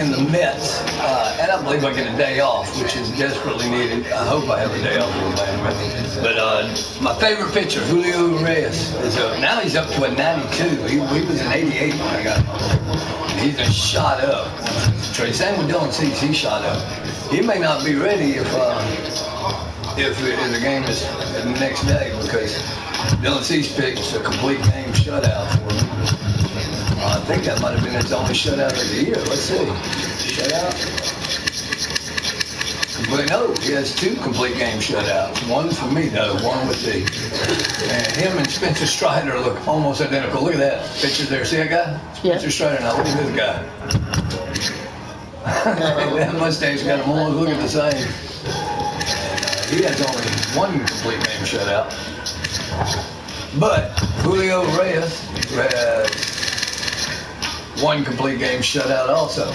in the Mets, and I believe I get a day off, which is desperately needed. I hope I have a day off for playing Mets. But my favorite pitcher, Julio Reyes, is now he's up to a 92. He was an 88 when I got him. He's been shot up. Same with Dylan Cease, he shot up. He may not be ready if the game is the next day, because Dylan Cease picked a complete game shutout for him. I think that might have been his only shutout of the year. Let's see. Shutout. No, he has 2 complete game shutouts. One for me, though. One with the. And him and Spencer Strider look almost identical. Look at that picture there. See that guy? Yeah. Spencer Strider. Now look at this guy. That mustache got him almost looking the same. And, he has only 1 complete game shutout. But Julio Reyes has 1 complete game shutout also.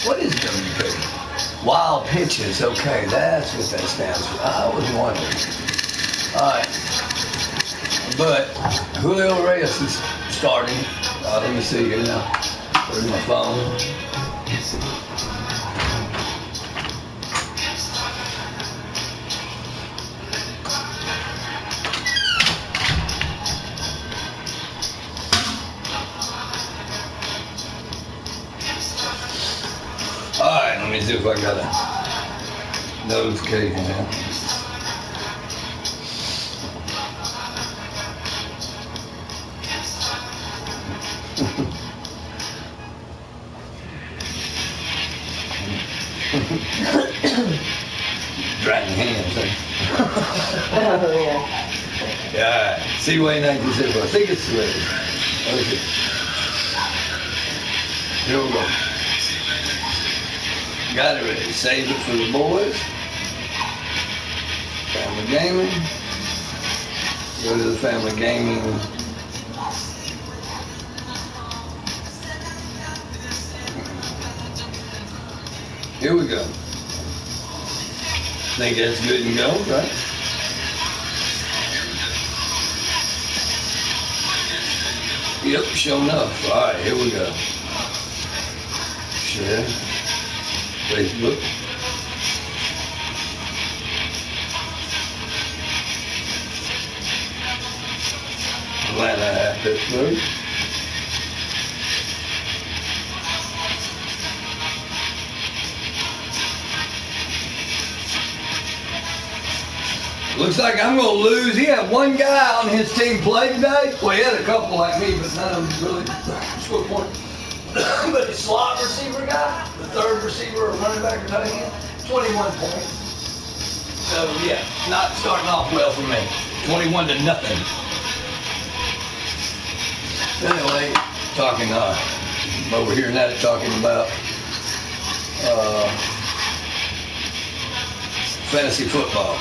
What is WP? Wild pitches. Okay, that's what that stands for. I was wondering. All right. But Julio Reyes is starting. Let me see here now. Where's my phone? Alright, let me see if I got a notification here. Drying hands, Oh, yeah. Yeah, cway1975's. I think it's ready. Okay. Here we go. Got it ready. Save it for the boys. Family gaming. Go to the family gaming. Here we go. Think that's good and go, right? Yep, sure enough. All right, here we go. Share. Facebook. Atlanta at Pittsburgh. Looks like I'm going to lose. He had 1 guy on his team play today. Well, he had a couple like me, but none of them really scored points. But the slot receiver guy, the 3rd receiver or running back or tight end, 21 points. So yeah, not starting off well for me. 21 to nothing. Anyway, talking over here now, talking about fantasy football.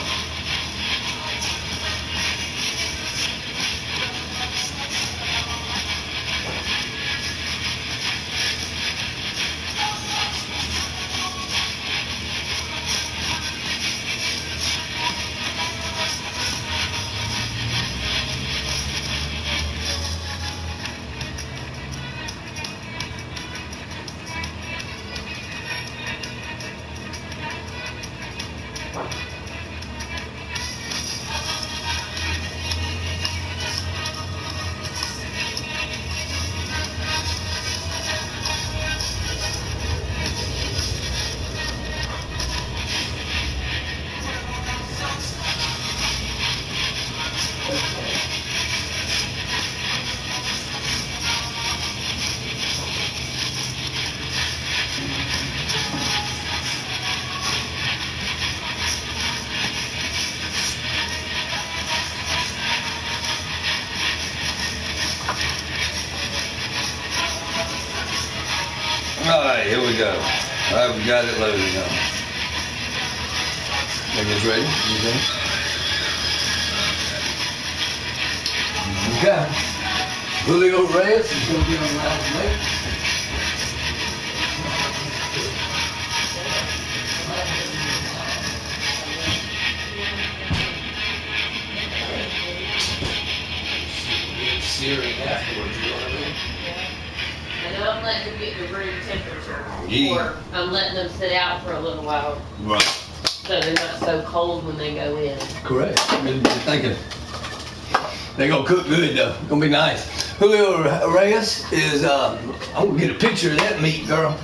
Alright, here we go. I've got it loaded now. Think it's ready? You think? Okay. Julio Reyes is going to be on the line for me. Searing afterwards, you know what I mean? I know I'm like to get to room temperature. Yeah. Or I'm letting them sit out for a little while, Right. so they're not so cold when they go in. Correct. Good thinking. They gonna cook good though. Gonna be nice. Julio Reyes is. I'm gonna get a picture of that meat, girl.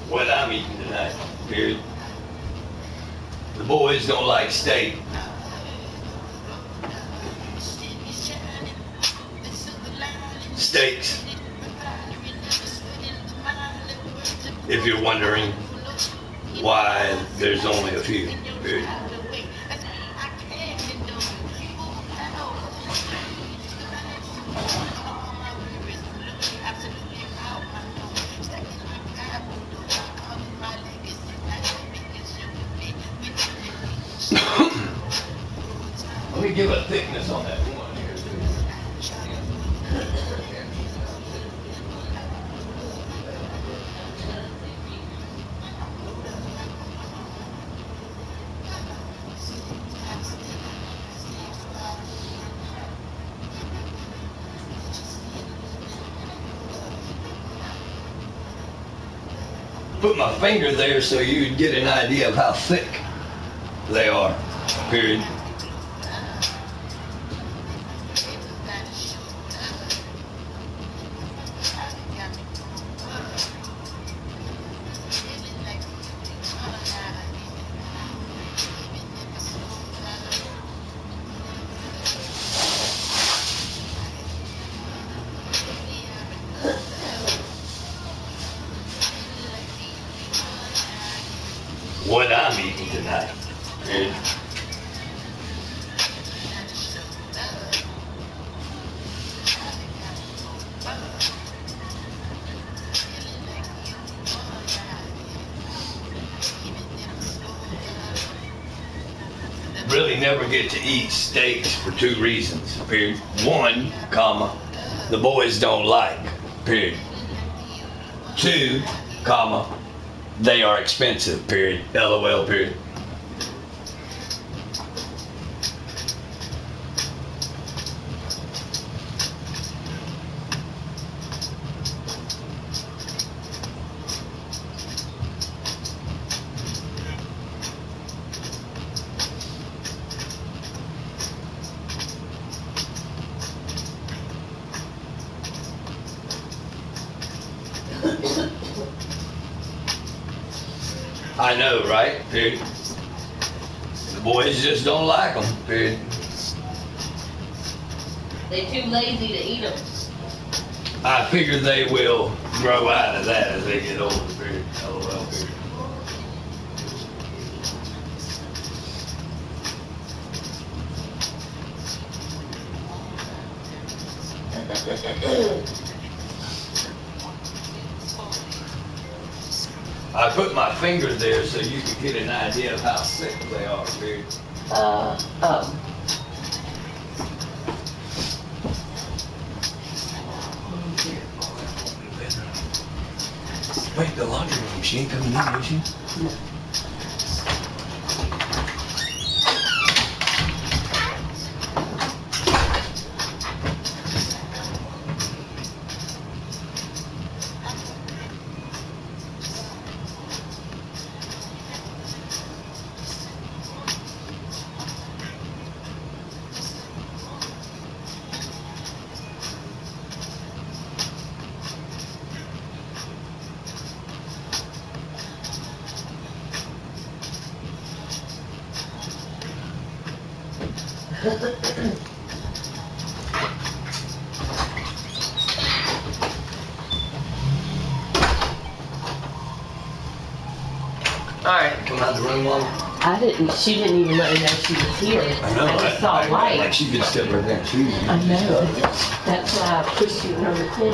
What I'm eating tonight, period. The boys don't like steak. Steaks. If you're wondering why there's only a few, period. Let me give a thickness on that one here. Put my finger there so you'd get an idea of how thick they are, period. What I'm eating tonight, period. Really never get to eat steaks for two reasons, period. One, comma, the boys don't like, period. Two, comma, they are expensive, period. LOL, period. I know, right? Period. The boys just don't like them, period. They too lazy to eat them. I figure they will grow out of that as they get older, period. LOL, period. I put my finger there so you can get an idea of how thick they are, period. Wait, the laundry room, she ain't coming in, is she? No. Alright. Come out the room, Mama. She didn't even let me know she was here. I know. I just saw a light. Like she could step right there and see you. I know. That's why I pushed you number 10.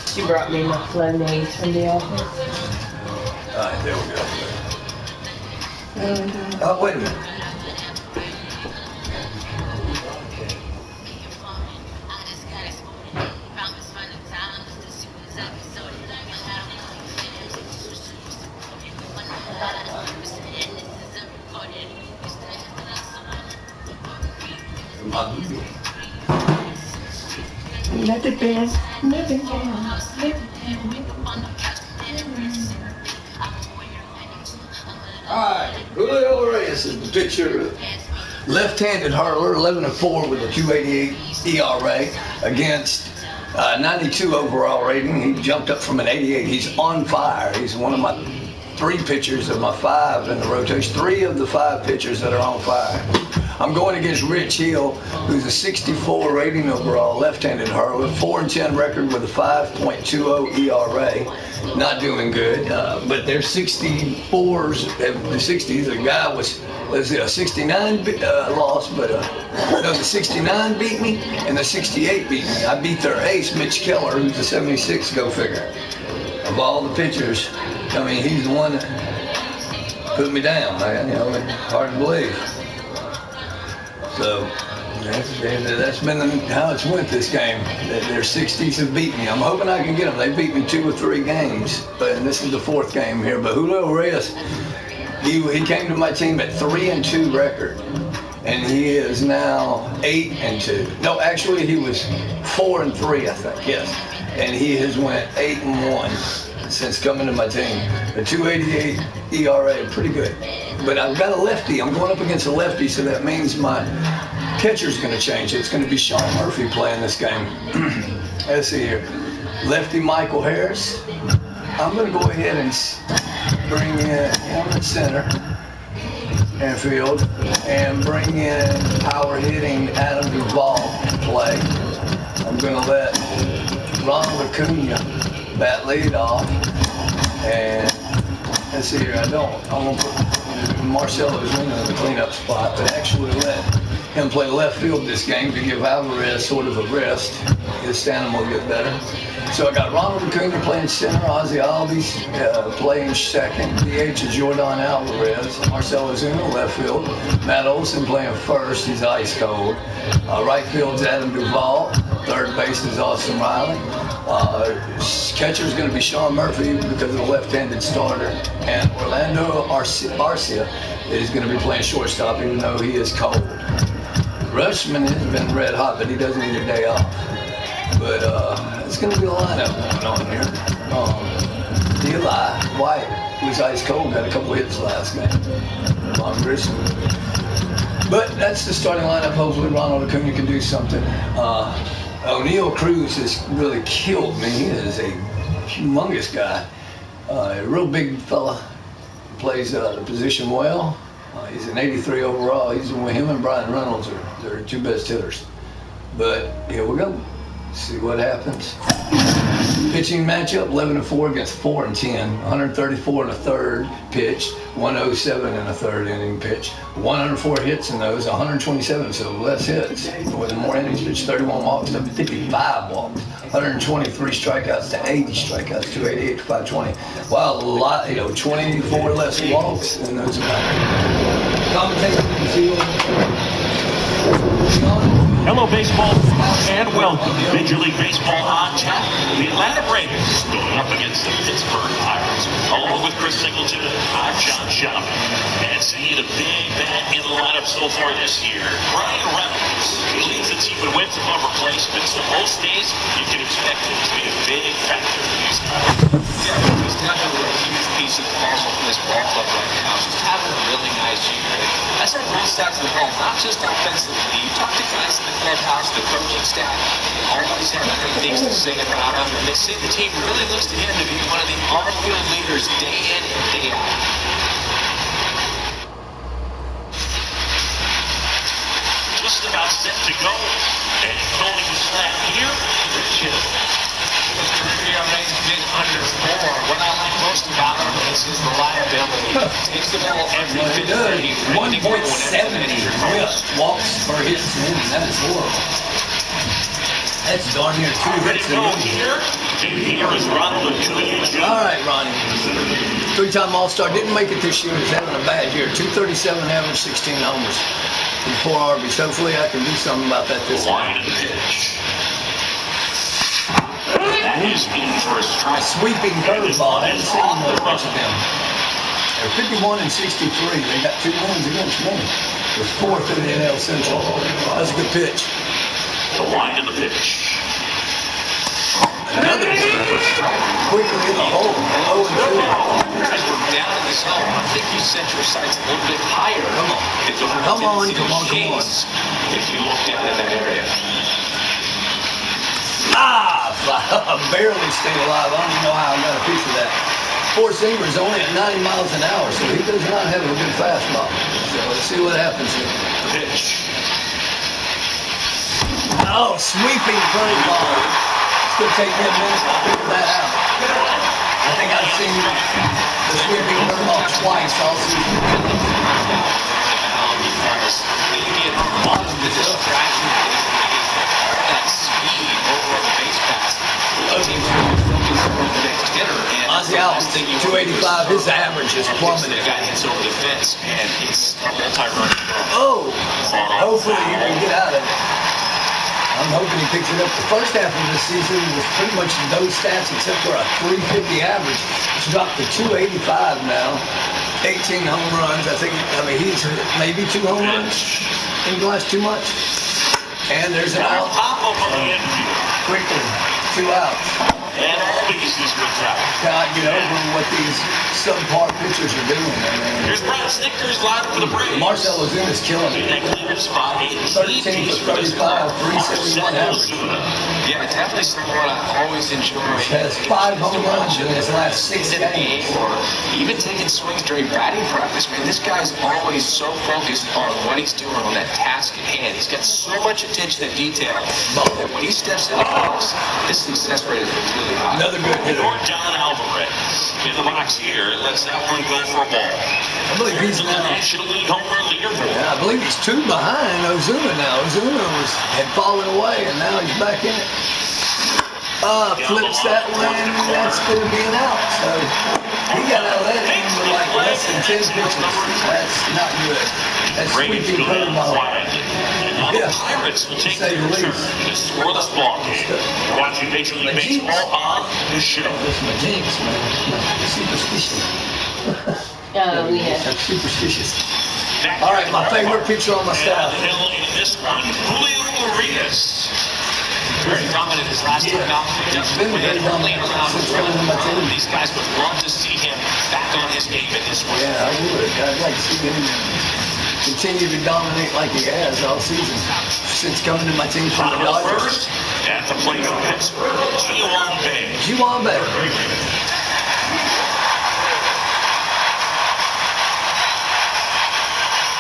She brought me my Flonase from the office. Alright, there we go. Oh, wait a minute. Let the band, let it down. Alright, Julio Reyes is the pitcher. Left-handed hurler, 11-4 with a 288 ERA against 92 overall rating. He jumped up from an 88. He's on fire. He's one of my 3 pitchers of my 5 in the rotation. 3 of the 5 pitchers that are on fire. I'm going against Rich Hill, who's a 64 rating overall, left-handed hurler, 4-10 record with a 5.20 ERA. Not doing good, but their 64s, the 60s, the guy was a 69 loss, but no, the 69 beat me and the 68 beat me. I beat their ace, Mitch Keller, who's a 76, go figure. Of all the pitchers, I mean, he's the one that put me down, man. You know, it's hard to believe. So that's been how it's went this game. Their 60s have beat me. I'm hoping I can get them. They beat me 2 or 3 games, and this is the 4th game here. But Julio Reyes, he came to my team at 3-2 record, and he is now 8-2. No, actually he was 4-3, I think. Yes, and he has went 8-1 since coming to my team. A 288 ERA, pretty good. But I've got a lefty. I'm going up against a lefty, so that means my pitcher's going to change. It's going to be Sean Murphy playing this game. Let's see here. Lefty Michael Harris. I'm going to go ahead and bring in him at center and field, and bring in power hitting Adam Duvall to play. I'm going to let Ronald Acuna bat lead off, and let's see here. I'm going to put Marcelo Ozuna in the cleanup spot, but actually let him play left field this game to give Alvarez sort of a rest. His stamina will get better. So I got Ronald Acuna playing center, Ozzy Albies playing second, DH is Jordan Alvarez, Marcelo Ozuna left field, Matt Olson playing first, he's ice cold. Right field's Adam Duvall, third base is Austin Riley. Catcher's going to be Sean Murphy because of the left-handed starter, and Orlando Arcia is going to be playing shortstop even though he is cold. Rushman has been red hot, but he doesn't need a day off. But it's going to be a lineup going on here. Eli White, who's ice cold, got a couple hits last game. But that's the starting lineup. Hopefully Ronald Acuna can do something. O'Neal Cruz has really killed me. He is a humongous guy. A real big fella. Plays the position well. He's an 83 overall. Him and Brian Reynolds are their 2 best hitters. But here we go. See what happens. Pitching matchup, 11-4 against 4-10. 134 in a third pitch, 107 in a third inning pitch. 104 hits in those, 127, so less hits. With more innings pitched, 31 walks to 55 walks. 123 strikeouts to 80 strikeouts, 288 to 520. Wow, a lot, 24 less walks in those. Commentator, Hello, baseball, and welcome to Major League Baseball on Tap. The Atlanta Braves going up against the Pittsburgh Pirates. Along with Chris Singleton, I'm John Schaub. And seeing a big bat in the lineup so far this year, Brian Reynolds, who leads the team in wins above replacement, so most days you can expect him to be a big factor in these times. Yeah, he's definitely a huge piece of the puzzle for this ball club right now. He's having a really nice year. I said both sides of the ball, not just offensively. You talk to guys in the clubhouse, the coaching staff, always have great things to say about him. And they say the team really looks to him to be one of the on-field leaders day in and day out. Just about set to go. And calling the snap here, Rich Hill. His career remains big under 4 is his reliability. Takes the ball every 50. 1.70 walks per hit to him. That is horrible. That's darn near 2 hits a game. All right, Ronnie. 3-time All-Star. Didn't make it this year. He's having a bad year. 237 average, 16 homers. And 4 RBs. Hopefully I can do something about that this year. That is in for a strike. Sweeping curveball. I haven't seen much of them. They're 51 and 63. They got 2 wins against me. They're 4th in the NL Central. That's a good pitch. The line to the pitch. Another quickly in the hole. 0-2. As we're down in the zone, I think you set your sights a little bit higher. Come on. Come on. If you look down in that area. I barely stayed alive. I don't even know how I got a piece of that. 4-seamer is only at 90 miles an hour, so he does not have a good fastball. So let's see what happens here. Pitch. Oh, sweeping curveball. It's going to take me a minute to figure that out. I think I've seen the sweeping curveball twice all season. You get a lot of the distraction that speed over the base pass. Ozzy Allen, 285. His average is plummeted. The guy hits over the fence, and it's a multi-run. Oh, hopefully he can get out of it. I'm hoping he picks it up. The first half of the season was pretty much those stats except for a 350 average. It's dropped to 285 now. 18 home runs. I mean, he's maybe 2 home runs in the last 2 months. And there's an out. Quickly, 2 outs. And all these is good track. God, get over what these subpar pitchers are doing. Here's Brian Snickers live for the Braves. Marcel Ozuna's killing it. 13 for 35, 371 average. Yeah, definitely someone I always enjoy. Has 5 home runs in his last 6 games. Even taking swings during batting practice, man, this guy's always so focused on what he's doing on that task at hand. He's got so much attention to detail that when he steps in the box, his success rate is really high. Another good hitter. John Alvarez in the box here. Lets that one go for a ball. I believe he's the now. National League home run leaderboard. Yeah, I believe he's 2 behind Ozuna now. Ozuna had fallen away, and now he's back in it. Flips that one. That's going to be an out. So he got out of that inning with like less than 10 pitches. That's not good. That's sweeping curveball. The Pirates will take their turn to score this ball game. Watching Major League Baseball on the show. That's my jinx, man. Superstition. We have. That's superstitious. All right, my favorite pitcher on my staff. In this one, Julio Urias. Very dominant his last time out. He's been very dominant since coming to my team. These guys would love to see him back on his game at this point. Yeah, I would. I'd like to see him continue to dominate like he has all season since coming to my team from the Dodgers. First, at the plate of Pittsburgh, G1 Bay. G1 Bay.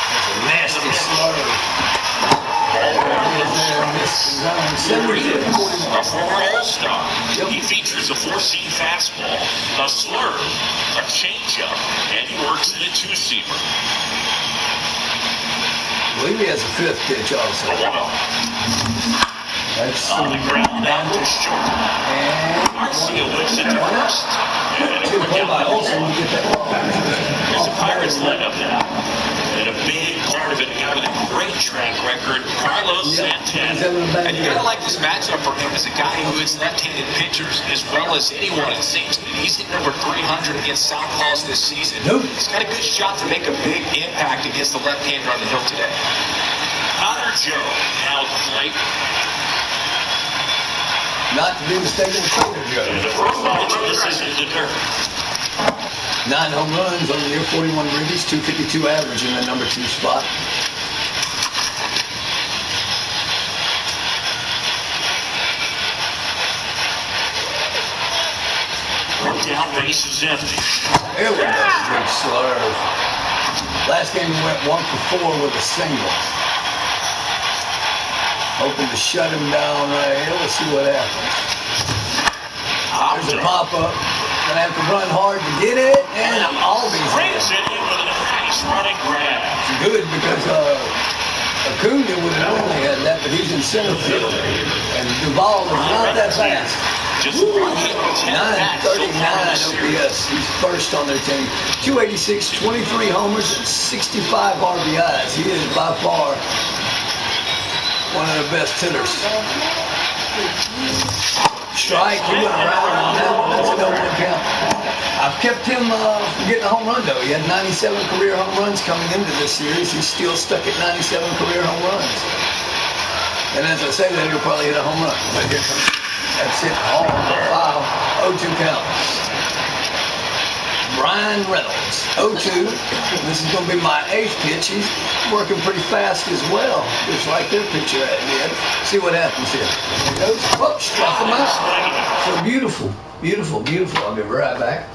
That's a nasty slurve. A former All-Star. He features a 4-seam fastball, a slurve, a changeup, and he works in a 2-seamer. I believe he has a 5th pitch also. That's on the ground, that was short. And Garcia whips it to first. two play by Olsen to get that ball. There's a Pirates lineup now. And a big part of it, a guy with a great track record, Carlos Santana. And you gotta like this matchup for him as a guy who hits left-handed pitchers as well as anyone. It seems that he's hit number 300 against southpaws this season. He's got a good shot to make a big impact against the left-hander on the hill today. Connor Joe now at the plate. Not to be mistaken with Trader Joe. The first ball to this is in the dirt. 9 home runs on the year, 41 ribbies, 252 average in the number 2 spot. Down base is empty. There we go, big slurve. Last game we went 1 for 4 with a single. Hoping to shut him down right here. Let's see what happens. There's a pop-up. Gonna have to run hard to get it, and Albie's Brings it in with a nice running grab. good because Acuna would have normally had that, but he's in center field, and Duvall is not that fast. Just 939 OPS. He's first on their team. 286, 23 homers, and 65 RBIs. He is by far one of the best hitters. Strike, he went around on that one. That's a no one count. I've kept him from getting a home run, though. He had 97 career home runs coming into this series. He's still stuck at 97 career home runs. And as I say that, he'll probably hit a home run. But here comes, that's it, all for foul. 0-2 count. Brian Reynolds, 0-2. This is going to be my 8th pitch. He's working pretty fast as well, just like their pitcher did. See what happens here. There he goes. Oh, struck him out. So beautiful, beautiful, beautiful. I'll be right back.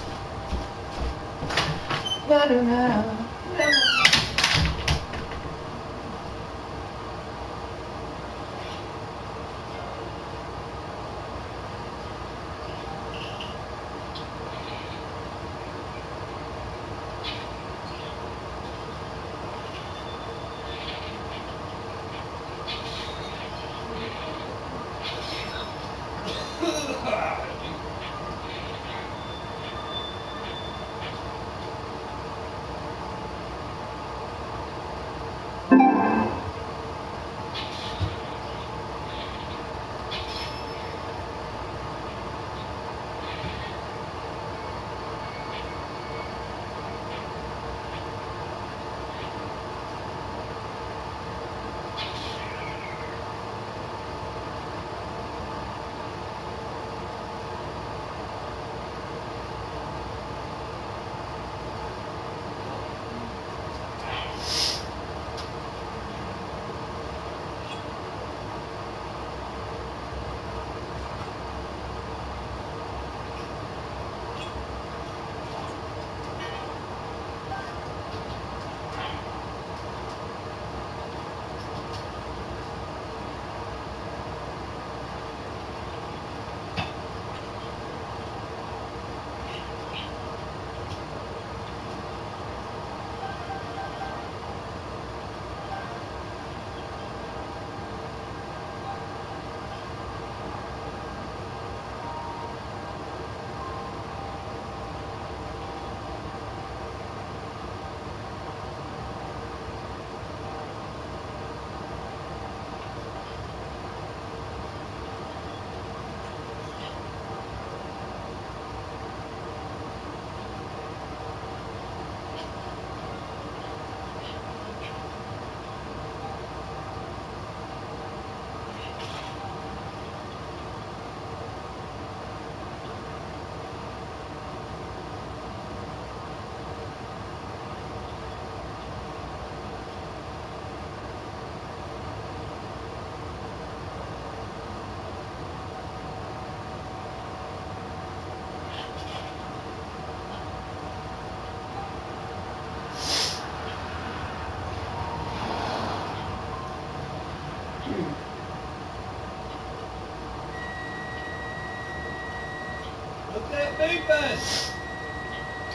What's that defense?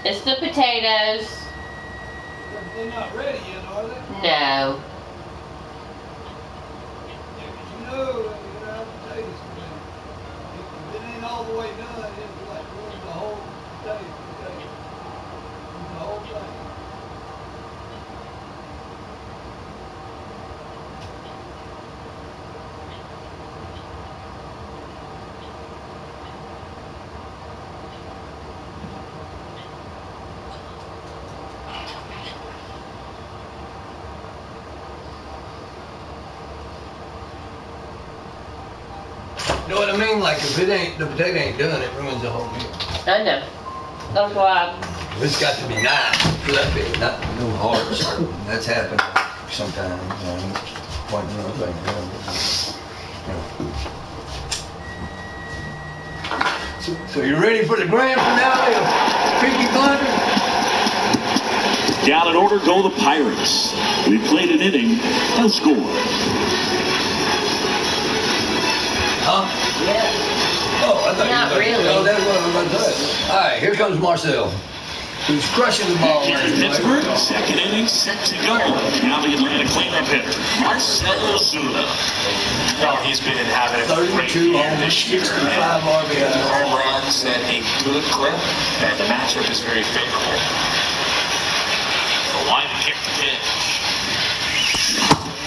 It's the potatoes. They're not ready yet, are they? No. You know that we got potatoes today. If it ain't all the way done, it'll like ruin the whole potato. The whole thing. You know what I mean? Like if it ain't, the potato ain't done, it ruins the whole meal. I know. That's why. It's got to be nice, fluffy, not no hearts. That's happened sometimes. Quite another thing. So you ready for the grand finale of Pinky Blinders? Down in order go the Pirates. We played an inning, no score. Huh? Yeah. Oh, I thought Not you were really. Oh, that's what I was about to say. All right, here comes Marcel, who's crushing the ball. Here in Pittsburgh, second inning set to go. Now the Atlanta cleanup hitter, Marcel Ozuna. Well, he's been having a great 32 year home, this year. 65 And RBI. home runs at a good clip, and the matchup is very favorable. The line to kick the pitch.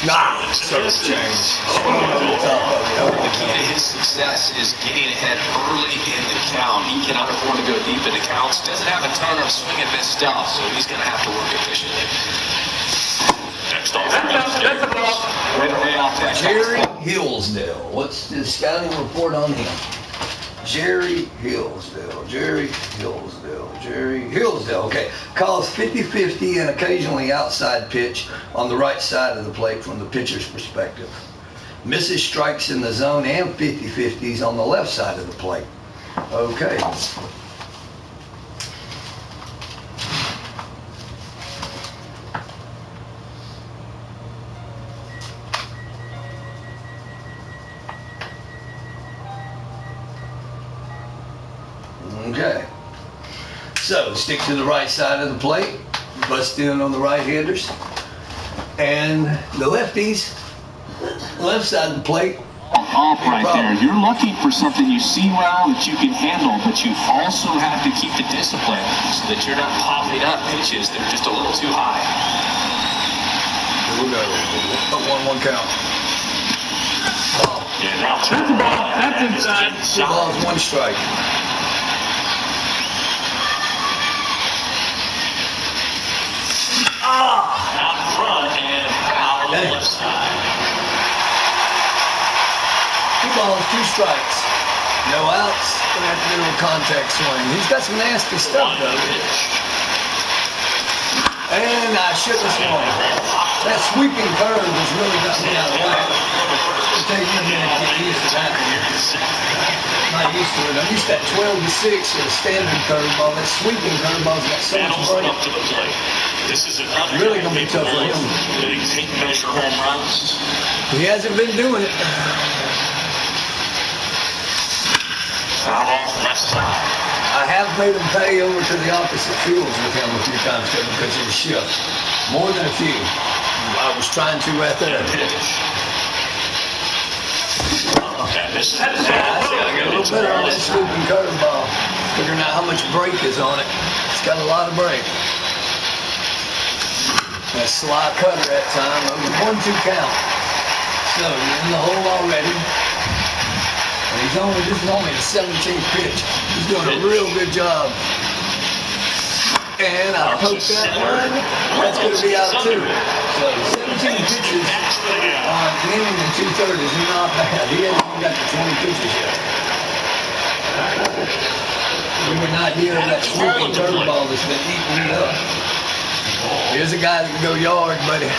Nah, service change. The key to his success is getting ahead early in the count. He cannot afford to go deep into counts. Doesn't have a ton of swing and miss stuff, so he's going to have to work efficiently. Next off the ball. Way off that Jerry fastball. Hillsdale. What's the scouting report on him? Jerry Hillsdale. Jerry Hillsdale. Jerry Hillsdale. Okay. Calls 50-50 and occasionally outside pitch on the right side of the plate from the pitcher's perspective. Misses strikes in the zone and 50-50s on the left side of the plate. Okay. Okay. So stick to the right side of the plate, bust in on the right-handers, and the lefties, left side of the plate. Off right there. You're looking for something you see well that you can handle, but you also have to keep the discipline so that you're not popping up pitches that are just a little too high. Here we go. 1-1 count. Yeah, now that's the ball. That's inside. 2 balls, 1 strike. Out in front and out on the left side. 2 balls, 2 strikes. No outs. Gonna have to get a little contact swing. He's got some nasty stuff though. And I shouldn't have swung. That sweeping curve has really got me out of whack. It'll take me a minute to get used to that. Not used to it. I'm used to that 12-6 or standard curveball. That sweeping curveball's got so much Battles break. up to the plate. This is another Really gonna be tough for him. hitting tape measure home runs. He hasn't been doing it. Foul off left side. I have made him pay over to the opposite fields with him a few times too because of the shift. More than a few. I was trying to right there. Pitch. Okay, this is I got a little better on that sweeping curveball. Figuring out how much break is on it. It's got a lot of break. That sly cutter that time. It was 1-2 count. So you're in the hole already. And this is only the 17th pitch. He's doing a real good job. And I poked that one. That's going to be out too. So 17 pitches on an inning and 2/3 is not bad. He hasn't even got to 20 pitches yet. Give me an idea of that sweeping curveball that's been eating it up. Here's a guy that can go yard, buddy.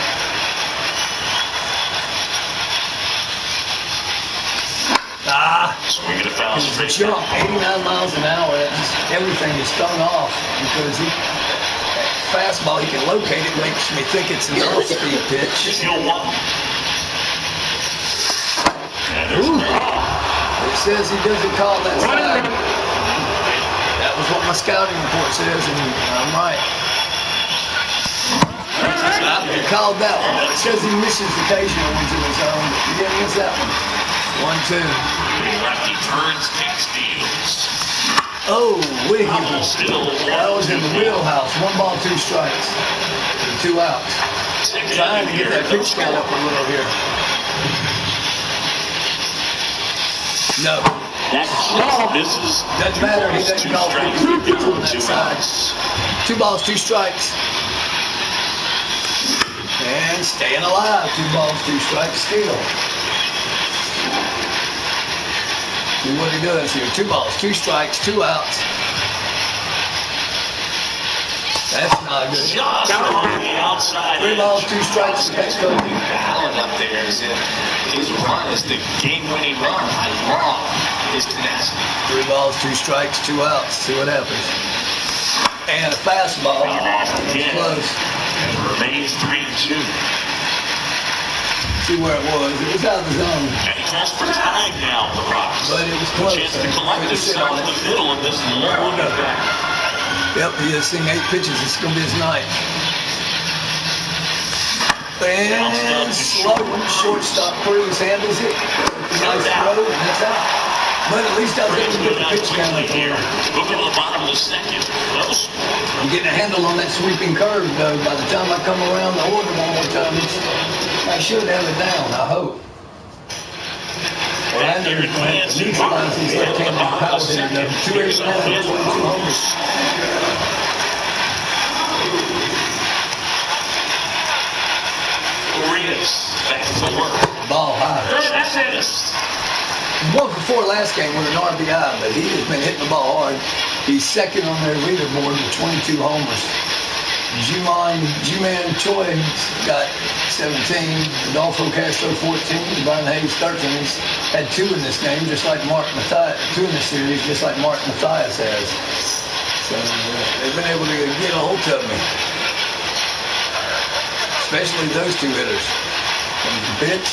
Swinging a foul His straight. jump, 89 miles an hour. Everything is thrown off because that fastball, he can locate it, makes me think it's an off-speed pitch. He'll one. And there's Ooh. It says he doesn't call that slide. That was what my scouting report says, and I'm right. He called that one. It says he misses occasional ones in his zone, but he didn't miss that one. 1-2. lefty turns, takes deals. Oh, wait. Still That was in the wheelhouse. 1 ball, 2 strikes. And 2 outs. Trying to get that pitch count up a little here. No. This is Doesn't matter. He doesn't call 50 on that 2 side. outs. 2 balls, 2 strikes. And staying alive. 2 balls, 2 strikes still. See what he does here. 2 balls, 2 strikes, 2 outs. That's not good. Just on the outside. 3 balls, 2 strikes. That's good. Allen up there is in his run is the game-winning run. I love his tenacity. 3 balls, 2 strikes, 2 outs. See what happens. And a fastball. Again. Close. It remains 3-2. See where it was. It was out of the zone. And he calls for time now, the Rocks. But it It's A close. chance to collect himself in the middle of this long at bat. Yep, he has seen 8 pitches. It's going to be his ninth. And slow one. Shortstop Cruz handles it. Nice throw, and it's out. But at least I was able to get the pitch count up here. Moving to the bottom of the second. Close. I'm getting a handle on that sweeping curve, though. By the time I come around the order one more time, I should have it down, I hope. Well, I Here in advance, neutralize these left-handed power hitters. 289, 22 homers. Back to work. Ball high. That's it. 1 for 4 last game with an RBI, but he has been hitting the ball hard. He's second on their leaderboard with 22 homers. G-Man Choi's got 17, Adolfo Castro 14, Brian Hayes 13. He's had 2 in this game, just like Mark Mathias, 2 in this series, just like Mark Mathias has. So they've been able to get a hold of me. Especially those 2 hitters. Comes the pitch.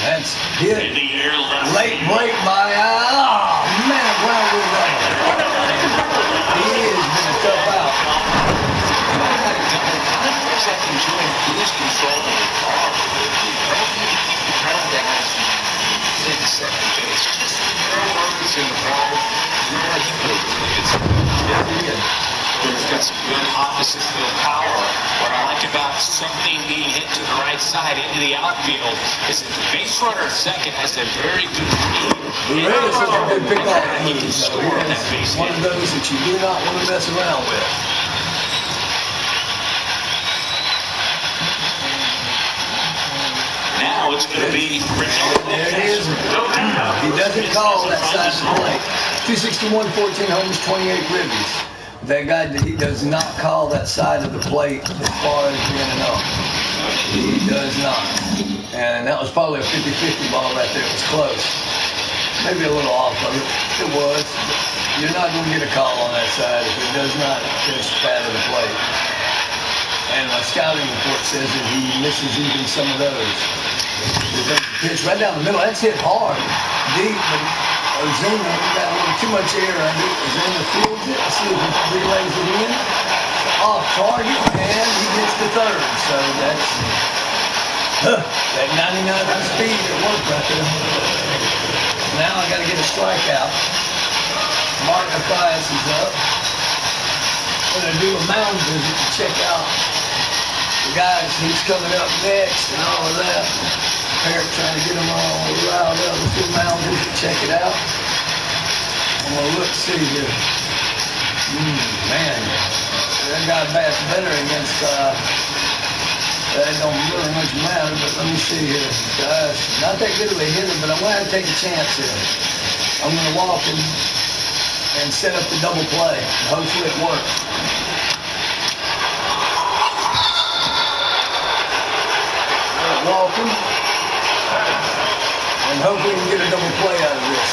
That's hit. In the air left. Late break by, man, ground rule out. He has been a tough out. Enjoying cruise control of the car. Take second base. Just runs in the ball. Yeah, he put a really good start. Yeah, he did. He's got some good opposite field power. What I like about something being hit to the right side into the outfield is that the base runner at second has a very good speed. Reyes is a good pickoff. He can score on that base One of hit. those that you do not want to mess around with. Now it's going to be There it is. He doesn't call that side of the plate. 261, 14 homers, 28 ribbies. That guy, he does not call that side of the plate as far as being an up. He does not. And that was probably a 50-50 ball right there. It was close. Maybe a little off of it. It was. You're not going to get a call on that side if it does not finish the pad of the plate. And my scouting report says that he misses even some of those. The pitch right down the middle. That's hit hard. Deep, but Ozuna got a little too much air under it. Ozuna fields it. Let's see if he relays it in. Off target, and he gets the third. So that's that 99 speed at work right there. Now I got to get a strikeout. Mark Mathias is up. I'm going to do a mound visit to check out the guys who's coming up next and all of that. Eric trying to get them all riled up. Let's do a mound visit, check it out. I'm going to look, see here. Man, that guy bats better against, that don't really much matter, but let me see here. Not that good of a hitter, but I'm going to have to take a chance here. I'm going to walk him and set up the double play. Hopefully it works. Walk him, and hopefully we can get a double play out of this.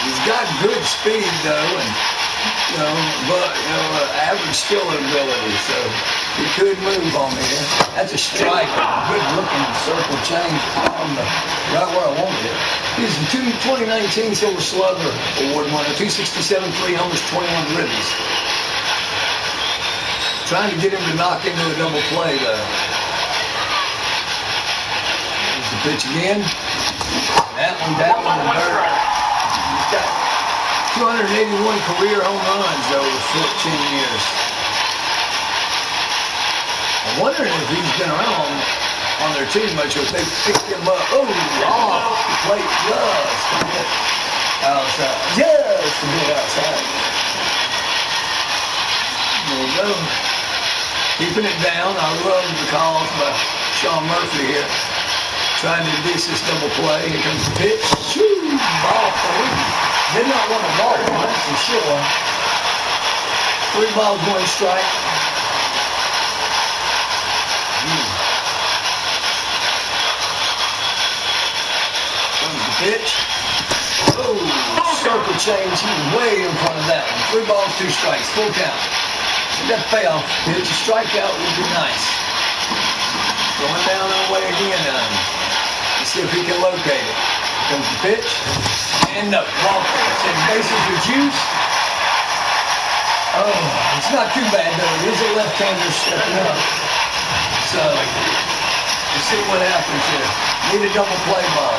He's got good speed though, and average skill ability, so he could move on me. That's a strike, good looking circle change on the right where I wanted it. He's the 2019 Silver Slugger Award winner, 267, 3 homers, 21 ribbies. Trying to get him to knock into a double play though. Here's the pitch again. That one in dirt. He's got 281 career home runs over 14 years. I'm wondering if he's been around on their team much or if they picked him up. Oh, off the plate just a bit outside. Just a bit outside. There we go. Keeping it down. I love the calls by Sean Murphy here. Trying to induce this double play. Here comes the pitch. Shoo! Ball 3. Did not want a ball, that's for sure. 3 balls, 1 strike. Comes the pitch. Oh, circle change. He was way in front of that one. 3 balls, 2 strikes. Full count. That payoff pitch, a strikeout would be nice. Going down our way again. locate it. Comes the pitch, and no, walk it. And bases with juice. Oh, it's not too bad though. It is a left-hander stepping up. So, we'll see what happens here. Need a double play ball.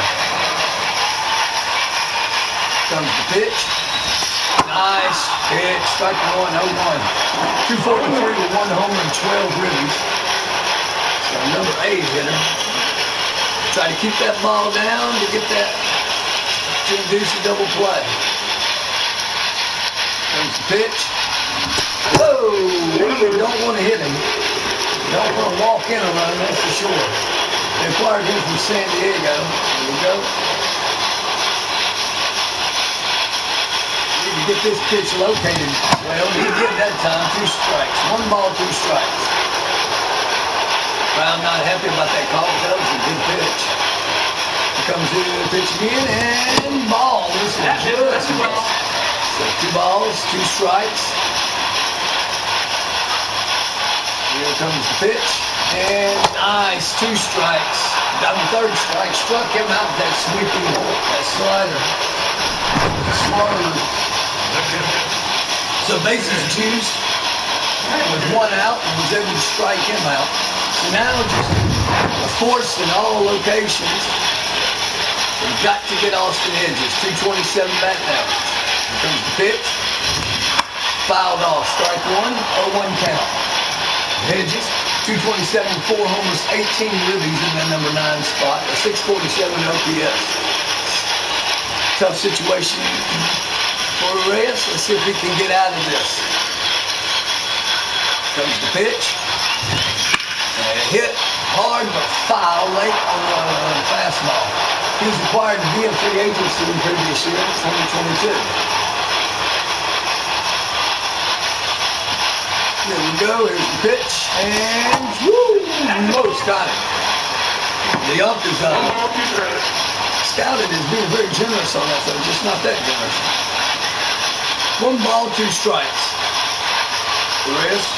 Comes the pitch. Nice pitch. Strike one, 0-1. 243 with 1 homer and 12 ribbies. So number 8 hitter. Try to keep that ball down to get that, to induce a double play. Comes the pitch. Whoa! You don't want to hit him. You don't want to walk in a run, that's for sure. They acquired him from San Diego. There we go. Need to get this pitch located. Well, he did that time. 2 strikes. 1 ball, 2 strikes. Brown not happy about that call, but that was a good pitch. Here comes the pitch again, and ball. This is good. So 2 balls, 2 strikes. Here comes the pitch, and nice, 2 strikes. Got the 3rd strike, struck him out with that sweeping, that slider. Smart. So bases juiced with 1 out and was able to strike him out. So now just a force in all locations. We've got to get Austin Hedges, 227 batting average. Here comes the pitch. Fouled off, strike 1, 0-1 count. Hedges, 227, 4 homers, 18 ribbies in that number 9 spot, a 647 OPS. Tough situation for Reyes. Let's see if he can get out of this. Comes the pitch. And hit hard but foul late on the fastball. He was required to be in free agency in previous year, 2022. There we go, here's the pitch, and woo, Mo's got it. The ump is scouted as being very generous on that, so just not that generous. 1 ball, 2 strikes. Reyes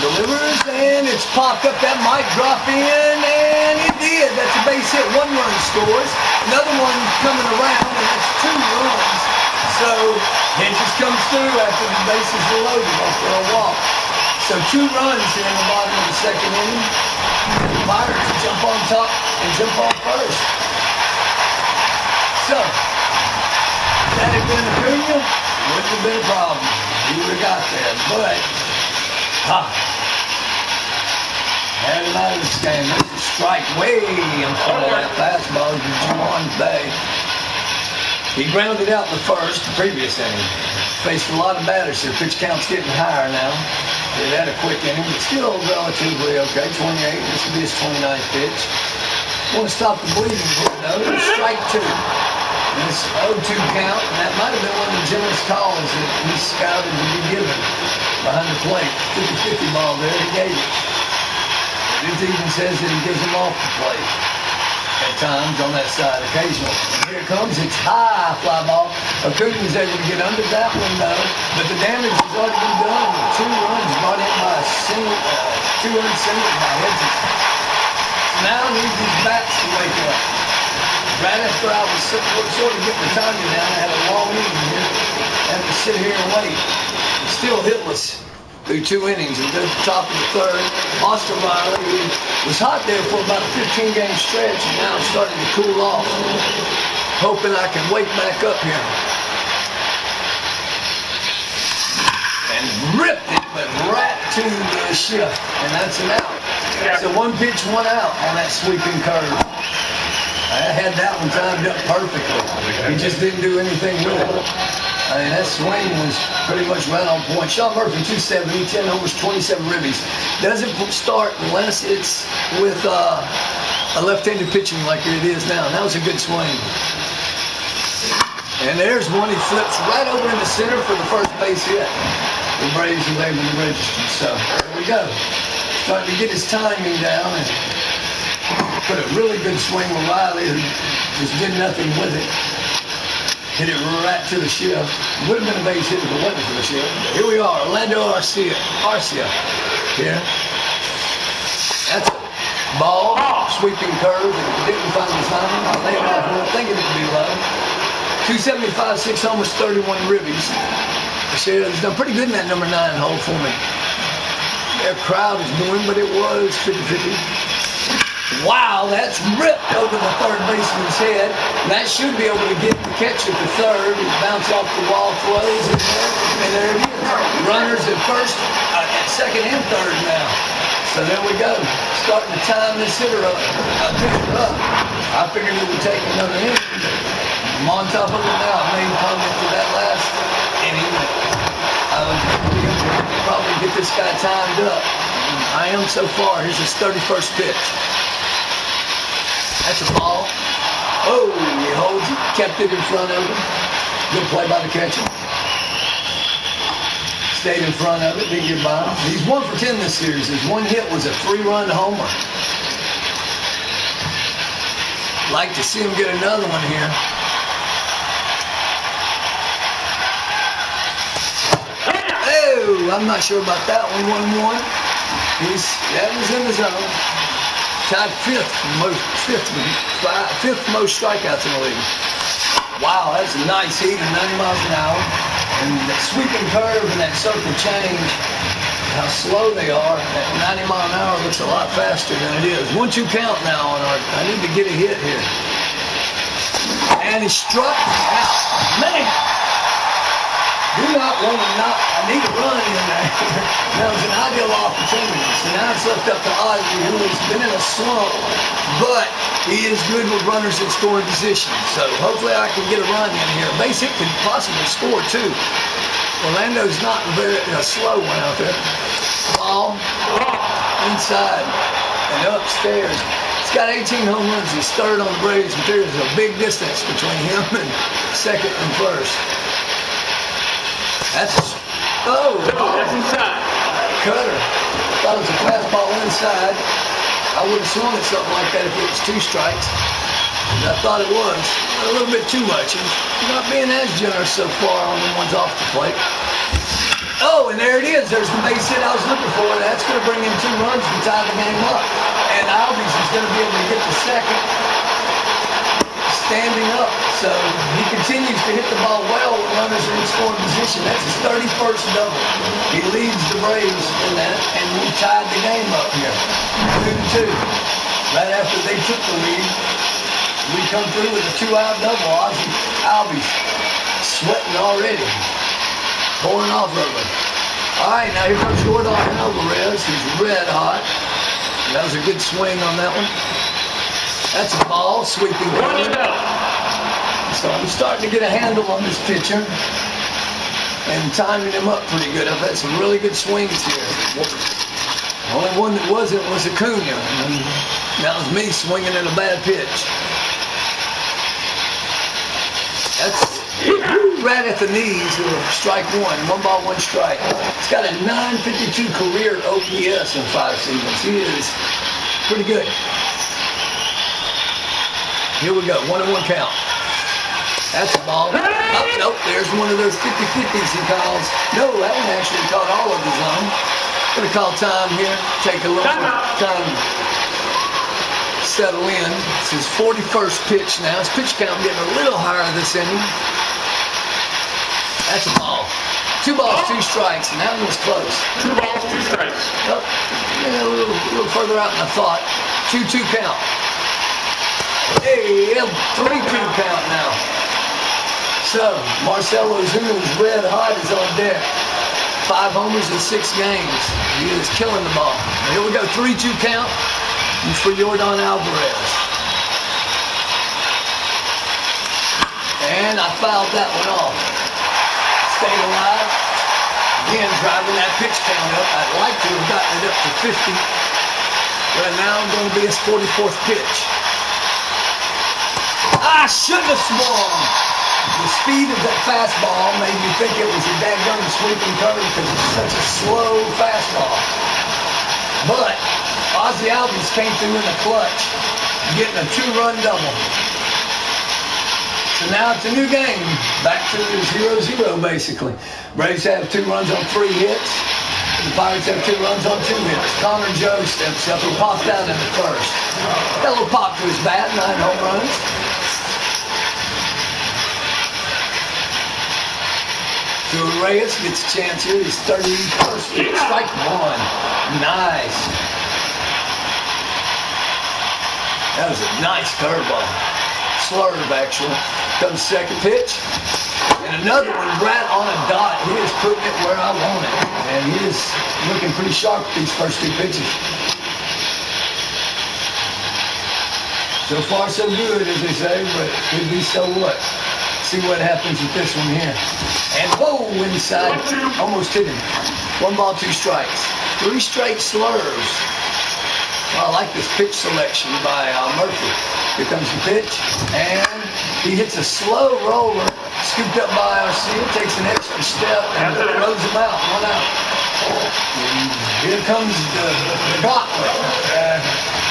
delivers, and it's popped up. That might drop in, and it did. That's a base hit. 1 run scores. Another one coming around, and that's 2 runs. So Hedges comes through after the bases are loaded for a walk. So 2 runs here in the bottom of the 2nd inning. The Pirates jump on top and jump off first. So, that had been Acuna, wouldn't have been a problem. He would have got there, but had him out of this game. This is strike way in front of that fastball to Juwan Bay. He grounded out the first, the previous inning. Faced a lot of batters here. Pitch count's getting higher now. It had a quick inning, but still relatively okay. 28. This will be his 29th pitch. Want to stop the bleeding here, though. Strike 2. And it's 0-2 count, and that might have been one of the generous calls that he scouted to be given behind the plate. 50-50 ball there. He gave it. It even says that he gives him off the plate at times on that side occasionally. And here it comes. It's high fly ball. Acuna was able to get under that one, though, but the damage has already been done with 2 runs brought in by a single, 2 runs single by Hedges. Now he needs these bats to wake up. Right after I was sort of getting the timing down, I had a long inning here. I had to sit here and wait. Still hitless through 2 innings. And at the top of the 3rd, Austin Riley, who was hot there for about a 15-game stretch, and now it's starting to cool off. Hoping I can wake back up here. And ripped it, but right to the shift. And that's an out. So 1 pitch, 1 out on that sweeping curve. I had that one timed up perfectly. He just didn't do anything with it. I mean, that swing was pretty much right on point. Sean Murphy, 270, 10 homers, 27 ribbies. Doesn't start unless it's with a left-handed pitching like it is now. And that was a good swing. And there's one he flips right over in the center for the first base hit. The Braves are able to register. So there we go. Starting to get his timing down and put a really good swing with Riley, who just did nothing with it. Hit it right to the shift. Would have been a base hit if it wasn't for the shift. But here we are, Orlando Arcia here. That's a ball. sweeping curve and didn't find the time. I laid it off one, thinking it would be low. 275, 6 homers, 31 ribbies. It's done pretty good in that number 9 hole for me. Their crowd is booing, but it was 50-50. Wow, that's ripped over the third baseman's head. That should be able to get the catch at the third. It bounced off the wall, throws in there, and there it is. Runners at first, at second and third now. So there we go. Starting to time this hitter up. I figured it would take another inning. I'm on top of it now. I made a comment to that last inning. I was probably get this guy timed up. I am so far. Here's his 31st pitch. That's a ball. Oh, he holds it, kept it in front of him. Good play by the catcher. Stayed in front of it, didn't get by him. He's 1 for 10 this series. His one hit was a 3-run homer. Like to see him get another one here. Oh, I'm not sure about that one. 1-1. That was in the zone. Tied fifth most strikeouts in the league. Wow, that's a nice heat at 90 miles an hour. And that sweeping curve and that circle change, how slow they are at 90 mile an hour looks a lot faster than it is. 1-2 count now on our, I need to get a hit here. And he struck out. Man! Do not want to not, I need a run in there. That was an ideal opportunity. So now it's left up to Ozzy, who has been in a slump, but he is good with runners in scoring position. So hopefully I can get a run in here. Base hit could possibly score too. Orlando's not a slow one out there. Ball inside and upstairs. He's got 18 home runs. He's third on the Braves, but there's a big distance between him and second and first. That's that's inside. Cutter. Thought it was a fastball inside. I would have swung at something like that if it was 2 strikes. I thought it was. A little bit too much. He's not being as generous so far on the ones off the plate. Oh, and there it is. There's the base hit I was looking for. That's going to bring in 2 runs to tie the game up. And Albies is going to be able to get the second standing up. So he continues to hit the ball well when runners are in scoring position. That's his 31st double. He leads the Braves in that, and we tied the game up here. 2-2. Right after they took the lead, we come through with a 2-out double. Albies sweating already. Pouring off of it. All right, now here comes Jordan Alvarez. He's red hot. That was a good swing on that one. That's a ball, sweeping. So I'm starting to get a handle on this pitcher and timing him up pretty good. I've had some really good swings here. The only one that wasn't was Acuna. And that was me swinging at a bad pitch. That's right at the knees of strike 1. 1 ball, 1 strike. He's got a 952 career OPS in 5 seasons. He is pretty good. Here we go. 1-1 count. That's a ball. Oh, nope. There's one of those 50-50s he calls. No, that one actually caught all of his own. Going to call time here. Take a little time to settle in. It's his 41st pitch now. His pitch count getting a little higher this inning. That's a ball. 2 balls, 2 strikes, and that one was close. 2 balls, 2 strikes. Oh, yeah, a little further out than I thought. 2-2 count. Hey, 3-2 count now. So, Marcell Ozuna's red hot is on deck. 5 homers in 6 games. He is killing the ball. Here we go, 3-2 count for Jordan Alvarez. And I fouled that one off. Stayed alive. Again, driving that pitch count up. I'd like to have gotten it up to 50. But now I'm going to be his 44th pitch. I shouldn't have swung. The speed of that fastball made me think it was a daggone sweeping curve because it's such a slow fastball. But Ozzy Albies came through in the clutch, getting a 2-run double. So now it's a new game. Back to 0-0 basically. Braves have 2 runs on 3 hits. The Pirates have 2 runs on 2 hits. Connor Joe steps up. He popped out in the first. Got a little pop to his bat, 9 home runs. So Reyes gets a chance here. He's 31st pitch, strike 1. Nice. That was a nice curveball. Slurve, actually. Comes second pitch. And another one right on a dot. He is putting it where I want it. And he is looking pretty sharp with these first 2 pitches. So far, so good, as they say, but could be so what. See what happens with this one here. And whoa, inside, almost hit him. 1 ball, 2 strikes. 3 straight slurs. Well, I like this pitch selection by Murphy. Here comes the pitch, and he hits a slow roller, scooped up by Arcia, takes an extra step, and throws him out, 1 out. And here comes the gauntlet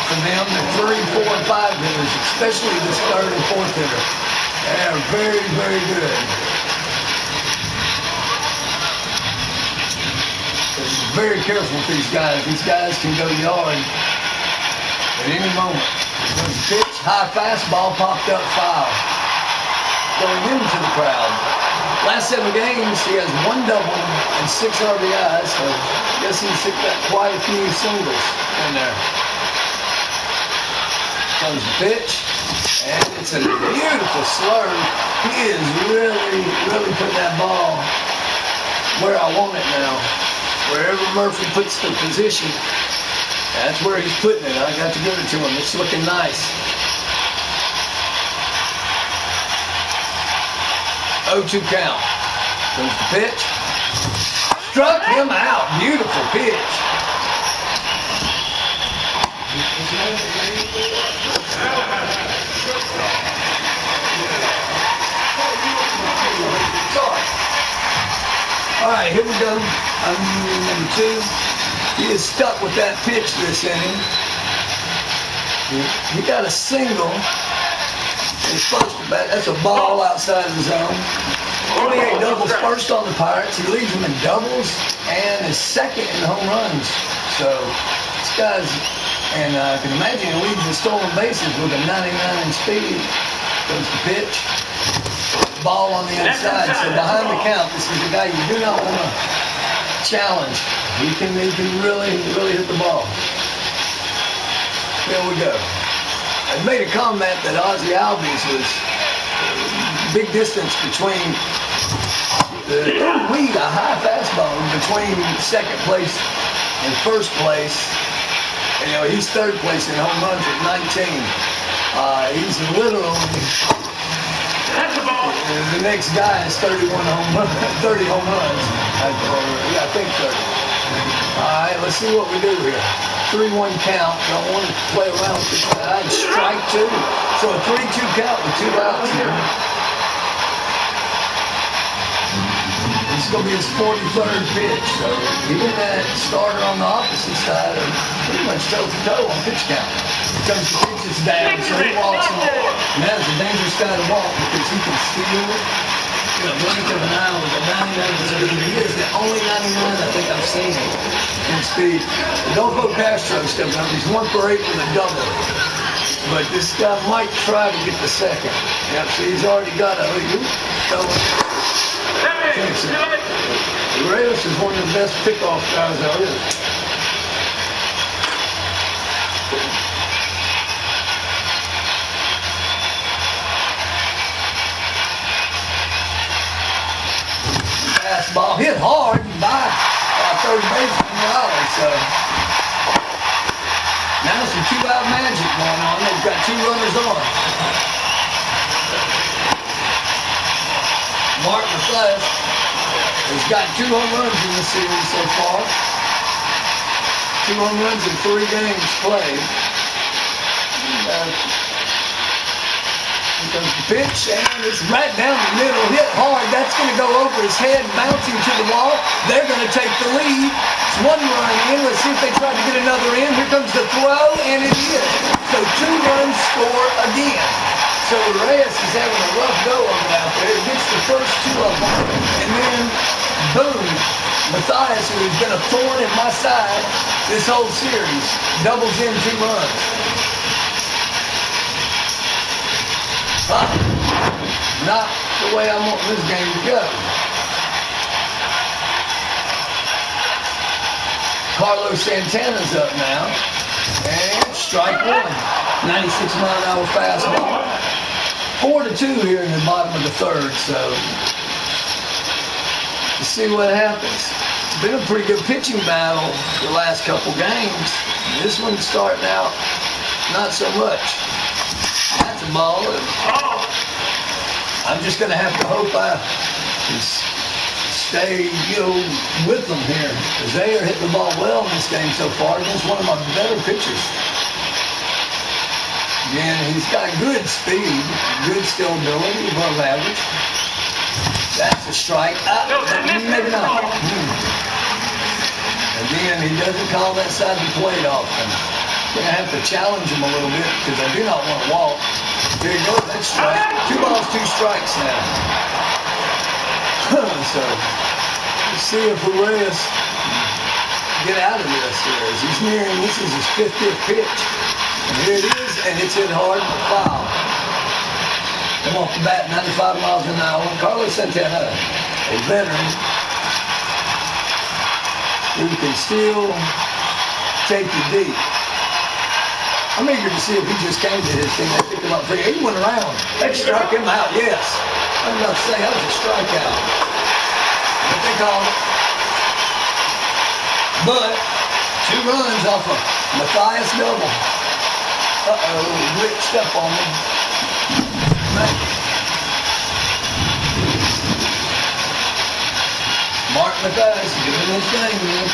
for them, the 3, 4, and 5 hitters, especially this 3rd and 4th hitter. They're very, very good. So very careful with these guys. These guys can go yard at any moment. There's a pitch, high fastball, popped up foul. Going into the crowd. Last 7 games, he has 1 double and 6 RBIs, so I guess he's got quite a few singles in there. Comes the pitch, and it's a beautiful slurve. He is really, really putting that ball where I want it now. Wherever Murphy puts the position, that's where he's putting it. I got to give it to him. It's looking nice. 0-2 count. Comes the pitch. Struck him out. Beautiful pitch. All right, here we go. Number 2. He is stuck with that pitch this inning. He got a single. His first bat, that's a ball outside of the zone. 28 doubles first on the Pirates. He leads them in doubles and is 2nd in home runs. So this guy's, and I can imagine he leads in stolen bases with a 99 in speed. Goes the pitch. Ball on the inside. So behind the count, this is the guy you do not want to challenge. He can really, really hit the ball. There we go. I made a comment that Ozzie Albies was big distance between a high fastball between 2nd place and 1st place. You know, he's 3rd place in home runs at 19. He's literally the next guy is 30 home runs. I think 30. All right, let's see what we do here. 3-1 count. Don't want to play around with this guy. Strike 2. So a 3-2 count with 2 outs here. This is going to be his 43rd pitch. So even that starter on the opposite side are pretty much toe-to-toe on pitch count. Here comes the pitch, it's down, so he walks him. And that is a dangerous guy to walk because he can steal in a blink of an eye with a 99 speed. He is the only 99 I think I've seen in speed. Adolfo Castro stepping up. He's 1 for 8 with a double. But this guy might try to get the 2nd. Yep, so he's already got a Reyes is one of the best pickoff guys there is. Fastball hit hard by 3rd baseman Riley. So now some 2-out magic going on. They've got 2 runners on. Mark Mathias has got 2 home runs in the series so far. 2 home runs in 3 games played. Here comes the pitch, and it's right down the middle, hit hard. That's going to go over his head, bouncing to the wall. They're going to take the lead. It's 1 run in. Let's see if they try to get another in. Here comes the throw, and it is. So 2 runs score again. So Reyes is having a rough go of it out there. He gets the first 2 of them, and then Boom. Matthias, who's been a thorn in my side this whole series, doubles in 2 runs. Not the way I want this game to go. Carlos Santana's up now. And strike 1. 96-mile-an-hour fastball. 4-2 here in the bottom of the 3rd, so let's see what happens. It's been a pretty good pitching battle the last couple games. This one's starting out not so much. That's a ball. I'm just going to have to hope I stay, with them here, because they are hitting the ball well in this game so far against one of my better pitchers. Again, he's got good speed, good still ability, above average. That's a strike. Maybe not. Again, he doesn't call that side of the plate often. Going to have to challenge him a little bit because I do not want to walk. Here you go, that's strike. 2 balls, 2 strikes now. So, let's see if Reyes get out of this here. As he's nearing, this is his 50th pitch. And here it is, and it's hit hard and foul. Come off the bat, 95 miles an hour. Carlos Santana, a veteran, who can still take you deep. I'm eager to see if he just came to his team. They picked him up. He went around. They struck him out, yes. I was about to say, that was a strikeout. What they call it. But 2 runs off of Matthias double. Glitched up on me. Mark Matthias doing his thing, man.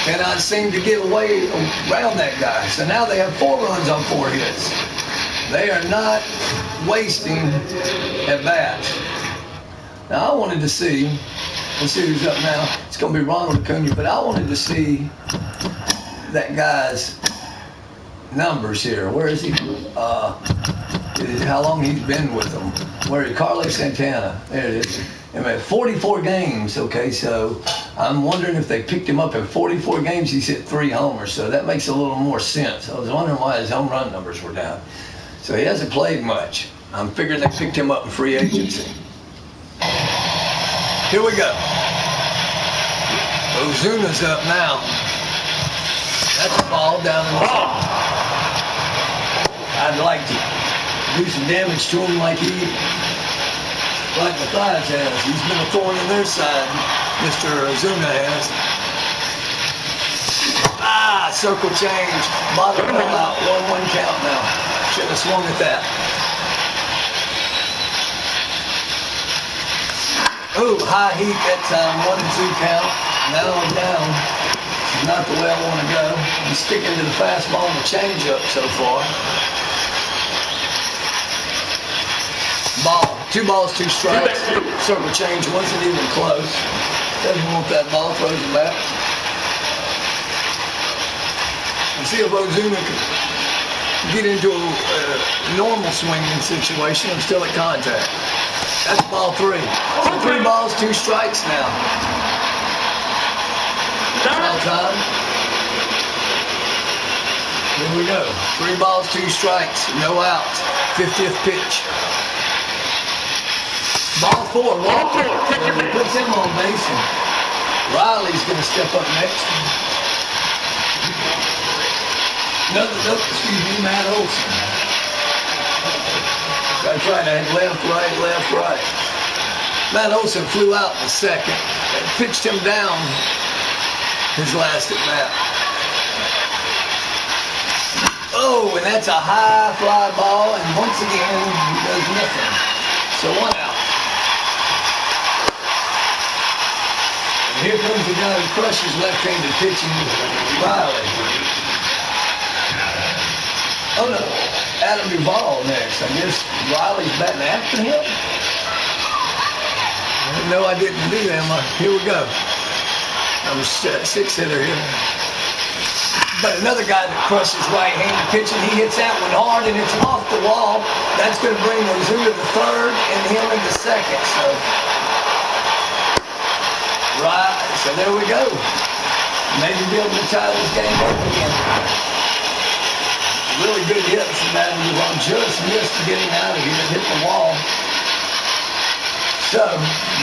Cannot seem to get away around that guy. So now they have 4 runs on 4 hits. They are not wasting at bats. Now I wanted to see, let's see who's up now. It's going to be Ronald Acuna, but I wanted to see that guy's numbers here. Where is he? How long he's been with them. Where is Carlos Santana? There it is. 44 games, okay, so I'm wondering if they picked him up in 44 games, he's hit 3 homers, so that makes a little more sense. I was wondering why his home run numbers were down. So he hasn't played much. I'm figuring they picked him up in free agency. Here we go. Ozuna's up now. That's a ball down in the center. I'd like to do some damage to him like Matthias has. He's been a thorn in their side, Mr. Ozuna has. Circle change. Bottom fell out. 1-1 count now. Should have swung at that. Oh, high heat that time. 1-2 count. Now I'm down. Not the way I want to go. I'm sticking to the fastball and the changeup so far. Ball. 2 balls, 2 strikes. Circle change wasn't even close. Doesn't want that ball. Throws it back. And see if Ozuna can get into a normal swinging situation. I'm still at contact. That's ball 3. So 3 balls, 2 strikes now. Foul time. Here we go. 3 balls, 2 strikes. No outs. 50th pitch. Ball 4, Walker. Puts him on base. Riley's going to step up next. Matt Olson. I tried to left, right. Matt Olson flew out in the second and pitched him down his last at bat. Oh, and that's a high fly ball, and once again, he does nothing. So 1 out. Here comes the guy who crushes left-handed pitching, Riley. Oh no, Adam Duvall next. I guess Riley's batting after him. No, I didn't do that. Here we go. I'm a 6-hitter here. But another guy that crushes right-handed pitching, he hits that one hard and it's off the wall. That's going to bring Ozuna to 3rd and him into 2nd. So Right, so there we go. Maybe be able to tie this game up again. Really good hit from that one. Just missed getting out of here. Hit the wall. So,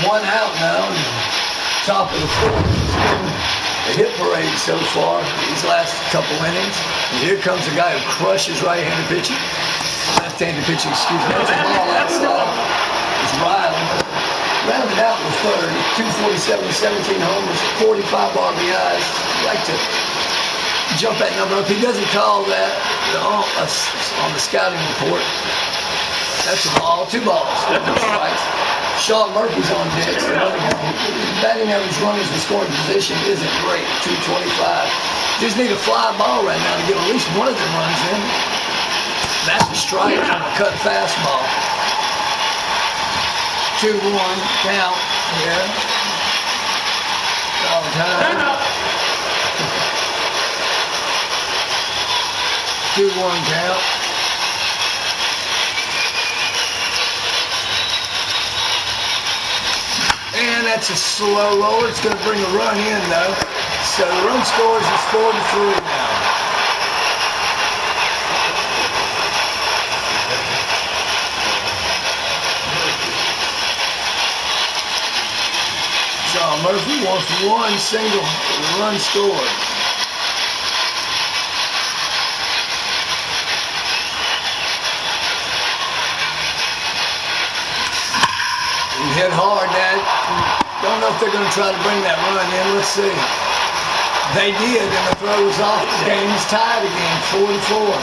1 out now. Top of the fourth. A hit parade so far these last couple innings. And here comes a guy who crushes right-handed pitching. Left-handed pitching, excuse me. That's a ball outside. It's Riley. Rounded out with third. 247, 17 homers, 45 RBIs. Like to jump that number up. He doesn't call that on the scouting report. That's a ball. 2 balls. 2 strikes. Sean Murphy's on deck. So batting average runners in scoring position isn't great. 225. Just need a fly ball right now to get at least one of them runs in. That's a strike on a cut fastball. 2-1 count here. All time. 2-1 count. And that's a slow roller. It's going to bring a run in, though. So the run scores is 4-3 now. John Murphy wants 1 single run scored. He hit hard, Dad. Don't know if they're going to try to bring that run in. Let's see. They did, and the throw was off. The game's tied again, 4-4.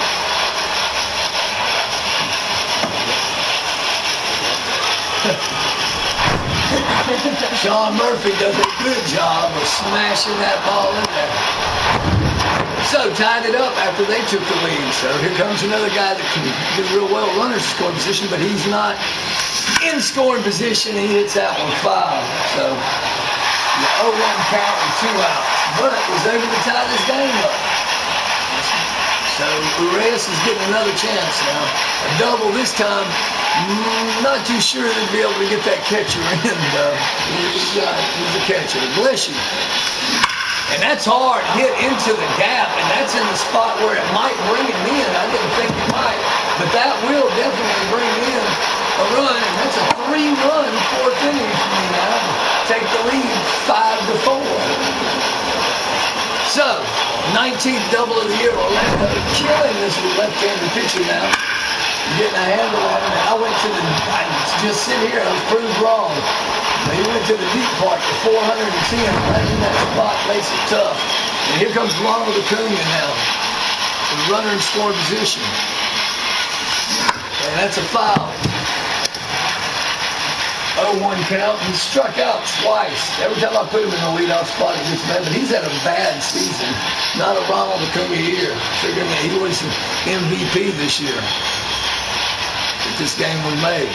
Sean Murphy does a good job of smashing that ball in there. So tied it up after they took the lead. So here comes another guy that can do real well runners in scoring position, but he's not in scoring position. He hits that one foul. So the 0-1 count and 2 outs. But was able to tie this game up. So Reyes is getting another chance now. A double this time. Not too sure they'd be able to get that catcher in, though. He's a catcher. Bless you. And that's hard. Hit into the gap, and that's in the spot where it might bring him in. I didn't think it might, but that will definitely bring in a run, and that's a 3-run 4th inning for me now. Take the lead 5-4. So, 19th double of the year. Orlando killing this left-handed pitcher now. Getting a handle on him. I went to I just sit here, I was proved wrong. But he went to the deep part, the 410, right in that spot, makes it tough. And here comes Ronald Acuna now. The runner in scoring position. And that's a foul. 0-1 count. He struck out twice. Every time I put him in the leadoff spot, he gets bad. But he's had a bad season. Not a Ronald Acuna year. Figuring that he was an MVP this year. That this game was made.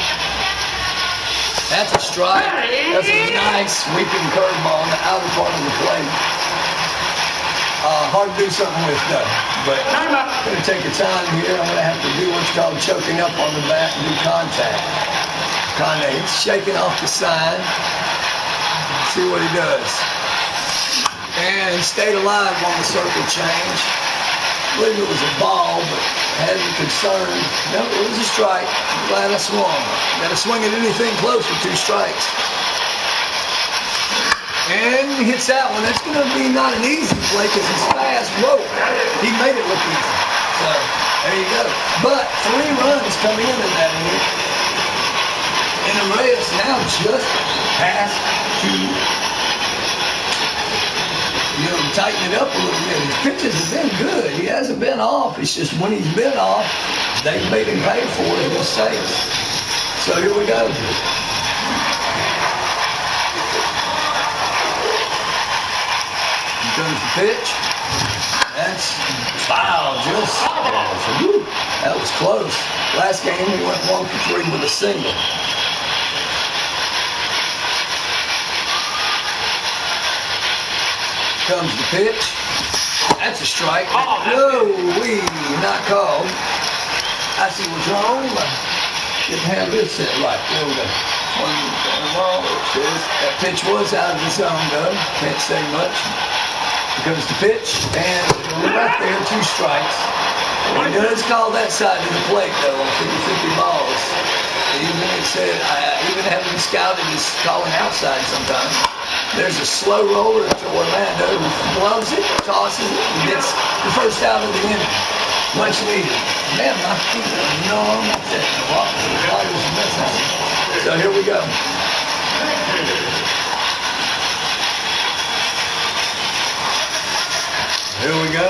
That's a strike. That's a nice sweeping curveball on the outer part of the plate. Hard to do something with, though. But I'm going to take a time here. I'm going to have to do what's called choking up on the bat and do contact. Kind of shaking off the sign. See what he does. And stayed alive on the circle change. I believe it was a ball, but had me concerned. No, it was a strike. I'm glad I swung. Got to swing at anything close with 2 strikes. And he hits that one. That's going to be not an easy play because he's fast. Whoa. He made it look easy. So, there you go. But 3 runs come in that inning. And Reyes now just has to, tighten it up a little bit. His pitches have been good. He hasn't been off. It's just when he's been off, they've made him pay for his mistakes. So here we go. Here comes the pitch. That's foul. Just that was close. Last game he went 1 for 3 with a single. Comes the pitch. That's a strike. No, not called. I see what's wrong. Get the hand of this set right. There we go. That pitch was out of the zone, though. Can't say much. Here comes the pitch, and we're right there, 2 strikes. He does call that side of the plate, though, on 50-50 balls. Even it said, even having scouted, is calling outside sometimes. There's a slow roller to Orlando who blows it, tosses it, and gets the first out of the inning. Much needed. Man, my feet are numb. So here we go. Here we go.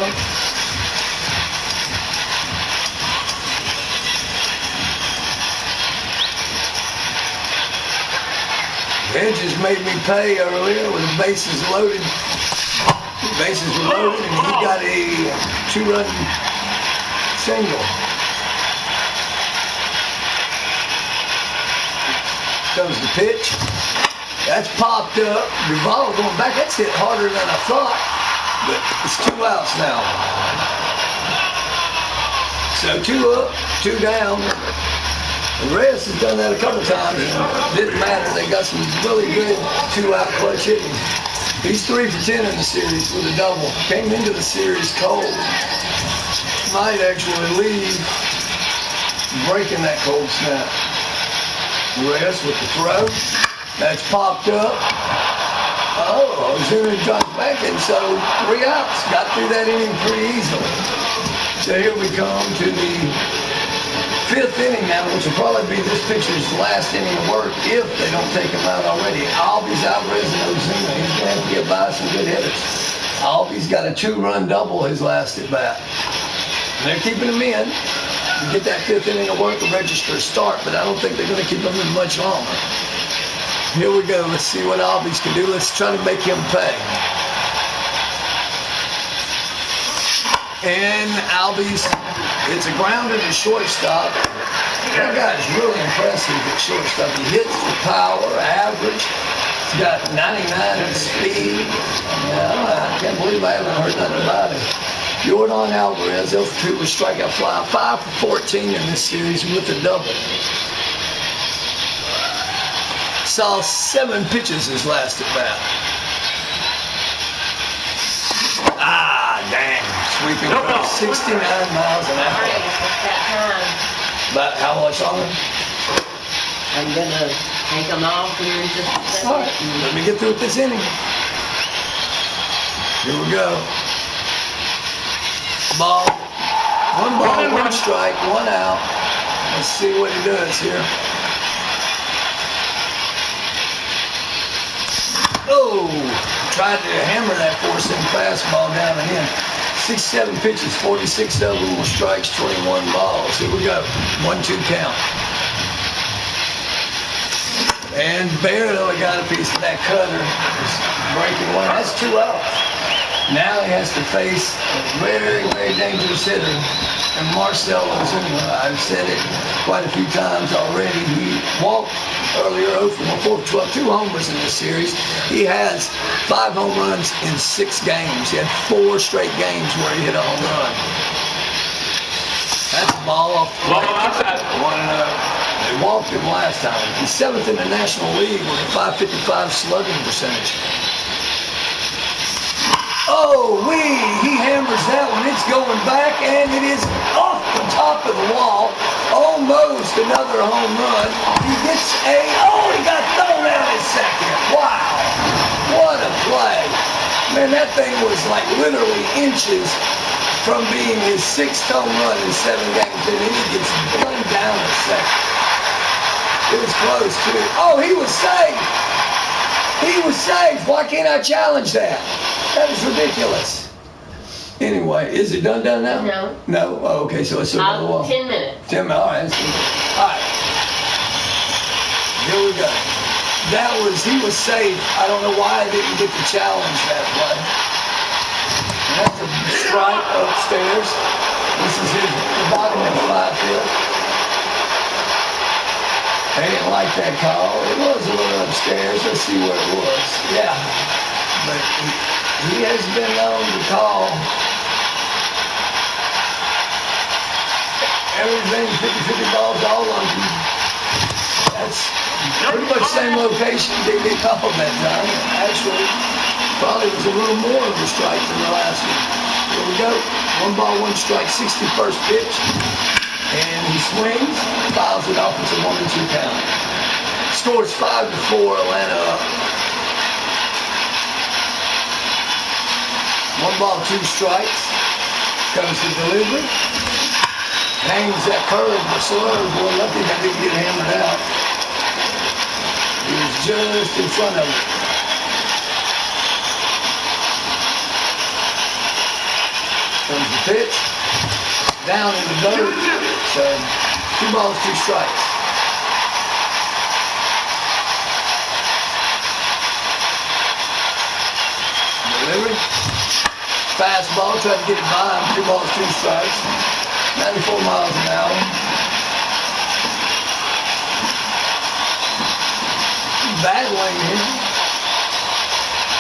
Hedges made me pay earlier with the bases loaded. The bases were loaded, and he got a 2-run single. Comes the pitch. That's popped up. The ball going back. That's hit harder than I thought. But it's 2 outs now. So 2 up, 2 down. The Reyes has done that a couple times. Didn't matter. They got some really good 2-out clutch hitting. He's 3 for 10 in the series with a double. Came into the series cold. Might actually leave breaking that cold snap. Reyes with the throw. That's popped up. Oh, Ozuna drops back, and so 3 outs. Got through that inning pretty easily. So here we come to the 5th inning now, which will probably be this pitcher's last inning of work if they don't take him out already. Albies, Alvarez, and Ozuna. He's going to have to get by some good hitters. Albies got a 2-run double his last at bat. They're keeping him in. You get that 5th inning of work and register a start, but I don't think they're going to keep him in much longer. Here we go. Let's see what Albies can do. Let's try to make him pay. And Albies, it's a grounder to shortstop. That guy's really impressive at shortstop. He hits for power, average. He's got 99 in speed. I can't believe I haven't heard nothing about him. Jordan Alvarez, 0 for 2 with strikeout fly, 5 for 14 in this series with a double. Saw 7 pitches his last at bat. Dang. Sweeping about 69 miles an hour. About how much longer? I'm going to take them off here in just a second. All right. Let me get through with this inning. Here we go. Ball. 1 ball, 1 strike, 1 out. Let's see what he does here. Oh, tried to hammer that 4-seam fastball down and in. 6-7 pitches, 46 of them were strikes, 21 balls. Here we go. 1-2 count. And Barrow got a piece of that cutter. Just breaking 1. That's 2 outs. Now he has to face a very, very dangerous hitter. And Marcell Ozuna, I've said it quite a few times already. He walked earlier, 0 for 4, 12, 2 homers in this series. He has 5 home runs in 6 games. He had 4 straight games where he hit a home run. That's a ball off the plate. 1-0. They walked him last time. He's 7th in the National League with a .555 slugging percentage. Oh, he hammers that one. It's going back, and it is off the top of the wall. Almost another home run. He gets he got thrown out at second. Wow. What a play. Man, that thing was like literally inches from being his 6th home run in 7 games, and then he gets gunned down at second. It was close, too. Oh, he was safe. He was safe. Why can't I challenge that? That is ridiculous. Anyway, is it done now? No. No? Oh, okay, so it's another one. 10 minutes. 10 minutes. All right. All right. Here we go. He was safe. I don't know why I didn't get to challenge that play. And that's a strike upstairs. This is the bottom of the 5 field. They didn't like that call. It was a little upstairs. Let's see what it was. Yeah. But he has been known to call everything 50-50 balls all on him. That's pretty much same location they get called that time. Actually, probably was a little more of a strike than the last one. Here we go. 1 ball, 1 strike, 61st pitch. And he swings, fouls it off. It's a 1-2 count. Scores 5-4, Atlanta up. 1 ball, 2 strikes. Comes the delivery. Hangs that curve, but slow. Boy, lucky that didn't get hammered out. He was just in front of it. Comes the pitch. Down in the dirt. So 2 balls, 2 strikes. Delivery. Fastball, tried to get it by him. 2 balls, 2 strikes. 94 miles an hour. Battling him.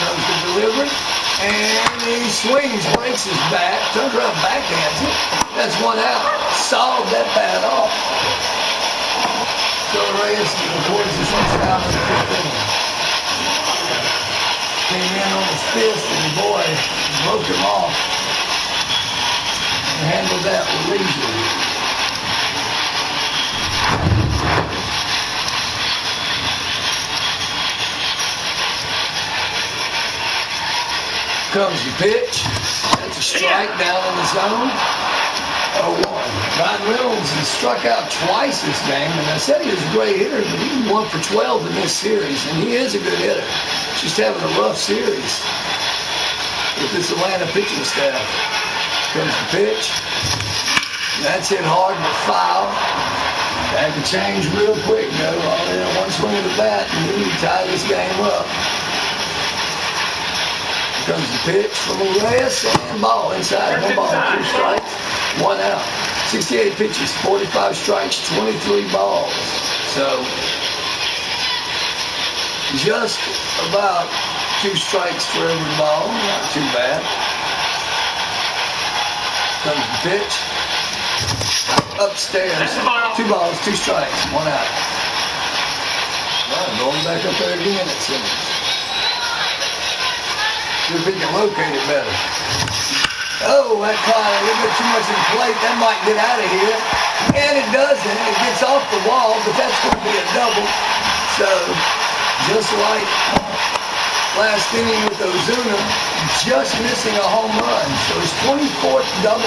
Comes the delivery. And he swings, breaks his bat, turns around, backhands it. That's 1 out. Solved that bat off. So Reyes records his first out in the 15th. Came in on his fist and boy, broke him off. And handled that with leisure. Comes the pitch. That's a strike down in the zone. 0-1. Ryan Reynolds has struck out twice this game, and I said he was a great hitter, but he 1 for 12 in this series, and he is a good hitter. Just having a rough series with this Atlanta pitching staff. Comes the pitch. That's hit hard but foul. Had to change real quick, though. All in 1 swing of the bat, and then you tie this game up. Comes the pitch from Reyes and ball inside. 1 ball, 2 strikes, 1 out. 68 pitches, 45 strikes, 23 balls. So just about 2 strikes for every ball. Not too bad. Comes the pitch. Upstairs. 2 balls, 2 strikes, 1 out. Well, going back up there again, it seems. See if we can locate it better. Oh, that caught a little bit too much in plate. That might get out of here. And it doesn't. It gets off the wall, but that's going to be a double. So, just like last inning with Ozuna, just missing a home run. So his 24th double.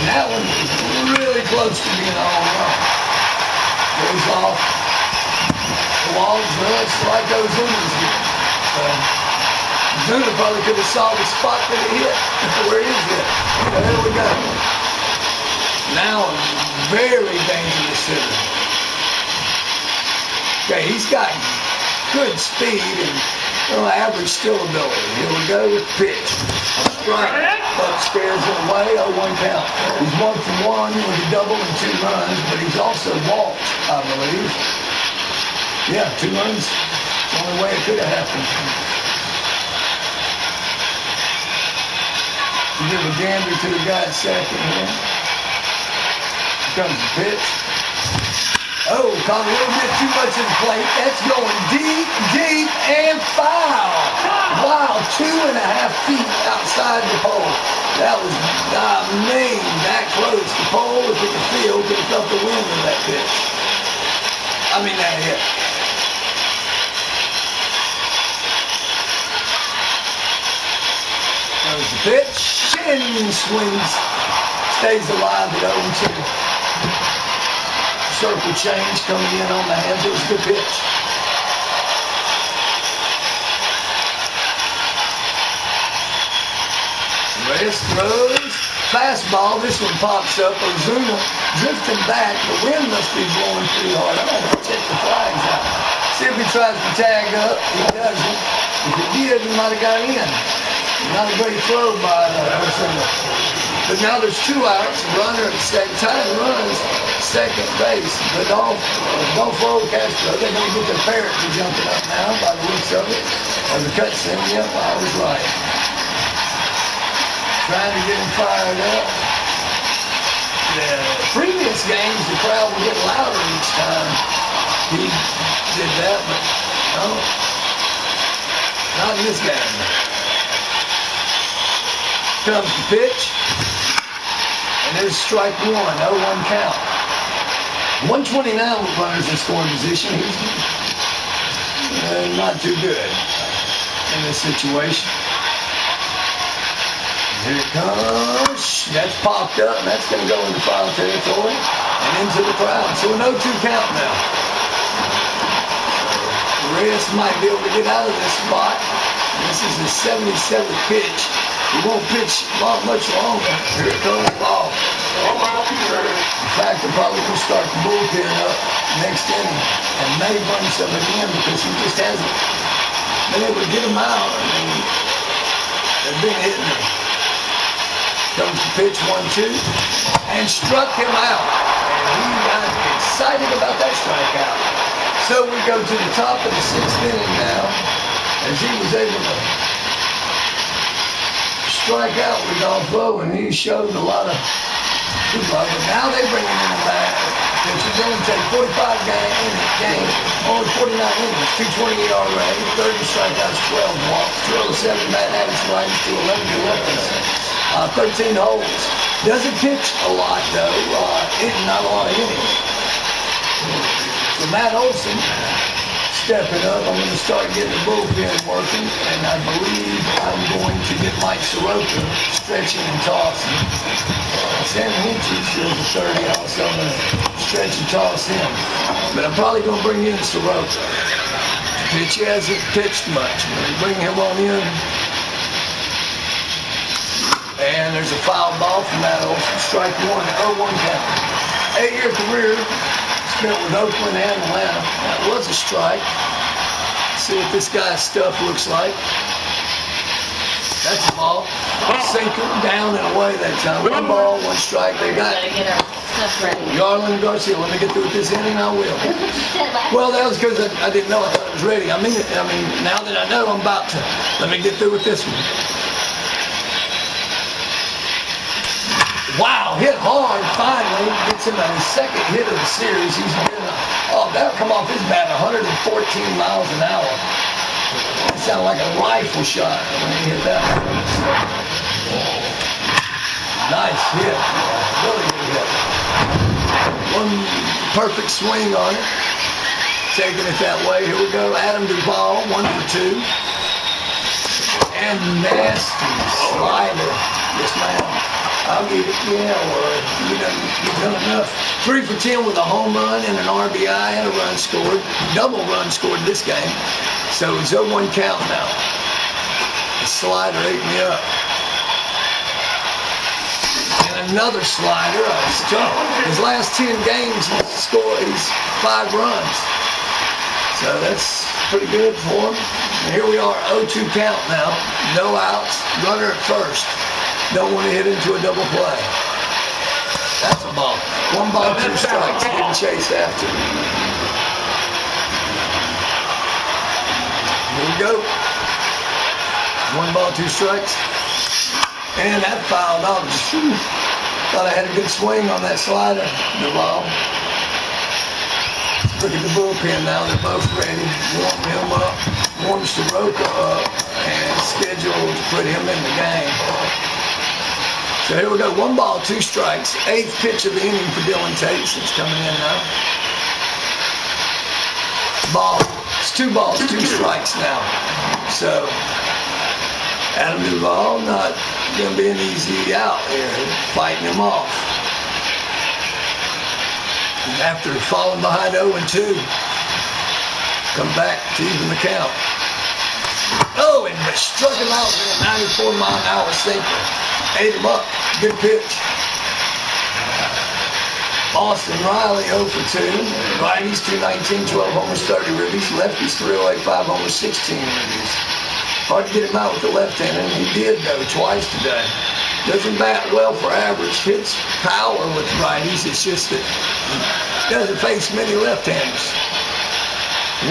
And that one is really close to being a home run. Goes off the wall, just like Ozuna's did. So, Ozuna probably could have saw the spot that it hit, where it is hit. So there we go. Now, very dangerous hitter. Okay, he's got good speed and average still ability. Here we go with pitch. Strike. Upstairs and away, 0-1 count. He's 1 for 1 with a double and 2 runs, but he's also walked, I believe. Yeah, 2 runs. The only way it could have happened. Give a gander to the guy at second here. Here comes the pitch. Oh, caught a little bit too much in plate. That's going deep, deep, and foul. Wow, 2.5 feet outside the pole. That was, that close. The pole, if it could feel, could have felt the wind in that pitch. I mean, that hit. There's the pitch. And swings. Stays alive at 0-2. Circle change coming in on the hands. It was a good pitch. Reyes throws. Fastball. This one pops up. Ozuna drifting back. The wind must be blowing pretty hard. I'm going to check the flags out. See if he tries to tag up. He doesn't. If he did, he might have got in. Not a great throw by Ozuna. But now there's 2 outs. Runner at second. Time runs second base. But don't throw Castro. They're going to get their parrot to jumping up now by the looks of it. Or the cutscene. Yep, I was right. Trying to get him fired up. The previous games, the crowd would get louder each time he did that, but no, not in this game. Comes the pitch, and there's strike one, 0-1 count. 129 with runners in scoring position. He's not too good in this situation. Here it comes. That's popped up, and that's going to go into foul territory and into the crowd. So a 0-2 count now. Reyes might be able to get out of this spot. This is his 77th pitch. He won't pitch much longer. Here it comes, ball. In fact, they're probably going to start the bullpen up next inning and may bring some in because he just hasn't been able to get them out. I mean, they've been hitting him. Comes the pitch, 1-2, and struck him out. And he got excited about that strikeout. So we go to the top of the 6th inning now, as he was able to strike out with Golfo, and he showed a lot of good love. But now they bring him in the back. It's only take 45 games, only 49 innings, 220 ERA, 30 strikeouts, 12 walks, 207 batting average, righties to 11 lefties, 13 holes. Doesn't pitch a lot though, not a lot of innings. So Matt Olson stepping up. I'm going to start getting the bullpen working, and I believe I'm going to get Mike Soroka stretching and tossing. Sam Hinch's is a 30 also. I'm going to stretch and toss him. But I'm probably going to bring in Soroka. Pitch hasn't pitched much. I'm going to bring him on in. And there's a foul ball from Matt Olson. Strike one, 0-1 count. 8-year career. Spent with Oakland and Atlanta. That was a strike. See what this guy's stuff looks like. That's a ball. Sinker down and away that time. 1 ball, 1 strike. They got Yarlin Garcia. Let me get through with this inning. I will. Well, that was because I didn't know. I thought it was ready. I mean, now that I know, I'm about to. Let me get through with this one. Wow, hit hard, finally, gets him his 2nd hit of the series. He's been, that'll come off his bat 114 miles an hour. It sounded like a rifle shot when he hit that one. Nice hit, really good hit. One perfect swing on it, taking it that way. Here we go, Adam Duvall, 1 for 2. And nasty slider, yes ma'am. I'll give it, yeah, well, you've done enough. 3 for 10 with a home run and an RBI and a run scored. Double run scored this game. So it's 0-1 count now. The slider ate me up. And another slider. His last 10 games, he's 5 runs. So that's pretty good for him. And here we are, 0-2 count now. No outs, runner at first. Don't want to hit into a double play. That's a ball. 1 ball, 2 strikes. Didn't chase after. Here we go. 1 ball, 2 strikes. And that fouled off. Thought I had a good swing on that slider. The ball. Look at the bullpen now. They're both ready. Warm him up. Warm Soroka up. And scheduled to put him in the game. So here we go, 1 ball, 2 strikes. 8th pitch of the inning for Dylan Tates. It's coming in now. Ball. It's 2 balls, 2 strikes now. So Adam Duvall not going to be an easy out here, fighting him off. And after falling behind 0-2, come back to even the count. Oh, and they struck him out with a 94-mile-an-hour sinker. Ate him up. Good pitch. Austin Riley 0 for 2. Righties 219, 12 homers, 30 ribbies. Lefties 308, 5 homers, 16 ribbies. Hard to get him out with the left-hander. He did though twice today. Doesn't bat well for average. Hits power with righties. It's just that he doesn't face many left-handers.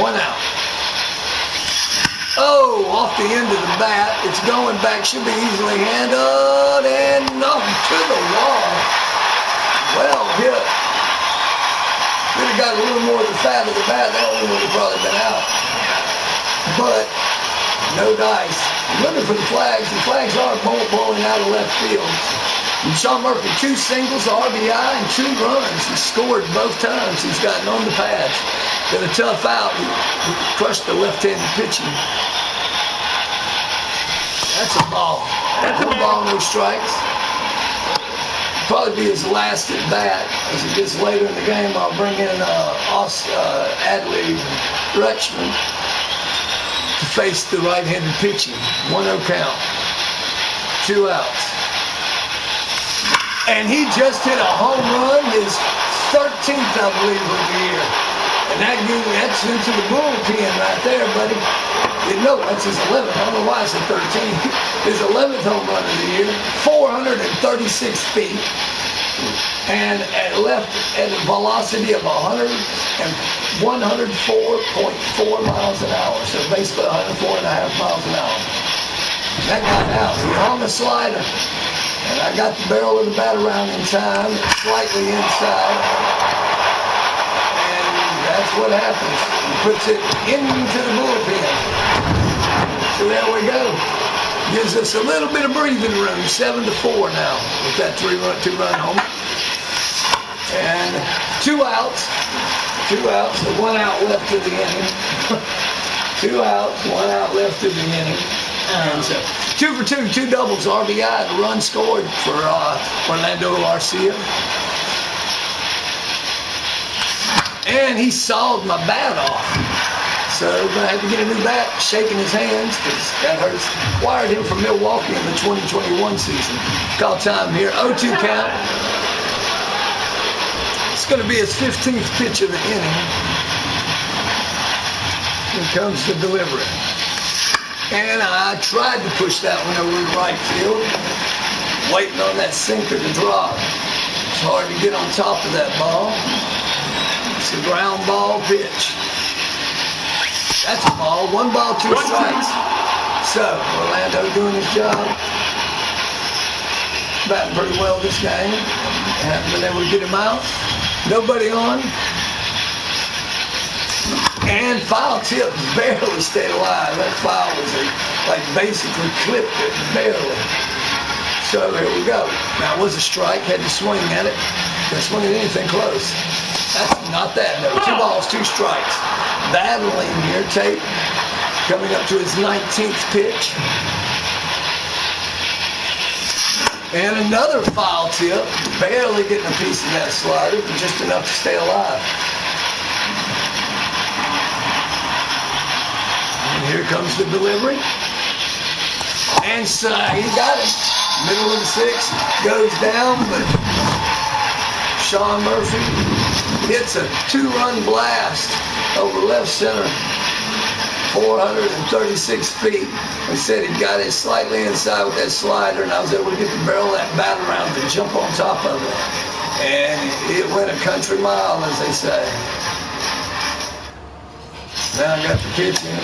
1 out. Oh, off the end of the bat. It's going back. Should be easily handled and knocked to the wall. Well hit. Good have got a little more of the fat of the bat, that one would have probably been out. But no dice. Looking for the flags. The flags are blowing out of left field. And Sean Murphy, 2 singles, RBI, and 2 runs. He scored both times. He's gotten on the pads. Been a tough out. He crushed the left-handed pitching. That's a ball. That's a ball, no strikes. Probably be his last at bat. As it gets later in the game, I'll bring in Adley Rutschman to face the right-handed pitching. 1-0 count. 2 outs. And he just hit a home run, his 13th, I believe, of the year. And that's into the bullpen right there, buddy. No, that's his 11th. I don't know why it's a 13. His 11th home run of the year, 436 feet, and left at a velocity of 104.4 miles an hour. So basically 104.5 miles an hour. That got out. He hung a slider, and I got the barrel of the bat around in time, slightly inside. That's what happens. He puts it into the bullpen. So there we go. Gives us a little bit of breathing room. 7-4 now with that 2-run home. And 2 outs. 2 outs. So 1 out left of the inning. 2 outs. 1 out left of the inning. And so 2 for 2. 2 doubles. RBI. The run scored for Orlando Arcia. And he sawed my bat off. So we're going to have to get a new bat, shaking his hands, because that hurts. Wired him from Milwaukee in the 2021 season. Call time here, 0-2 count. It's going to be his 15th pitch of the inning. Here comes the delivery. And I tried to push that one over to right field, waiting on that sinker to drop. It's hard to get on top of that ball. It's a ground ball pitch. That's a ball. 1 ball, 2 strikes. So, Orlando doing his job. Batting pretty well this game. Haven't been able to get him out. Nobody on. And foul tip barely stayed alive. That foul was basically clipped it, barely. So, here we go. Now, it was a strike. Had to swing at it. Couldn't swing at anything close. That's not that, no. 2 balls, 2 strikes. Battling here, Tate coming up to his 19th pitch. And another foul tip, barely getting a piece of that slider, but just enough to stay alive. And here comes the delivery. And so he got it. Middle of the 6th, goes down, but Sean Murphy hits a 2-run blast over left center, 436 feet. He said he got it slightly inside with that slider, and I was able to get the barrel of that bat around to jump on top of it. And it went a country mile, as they say. Now I got the pitch in.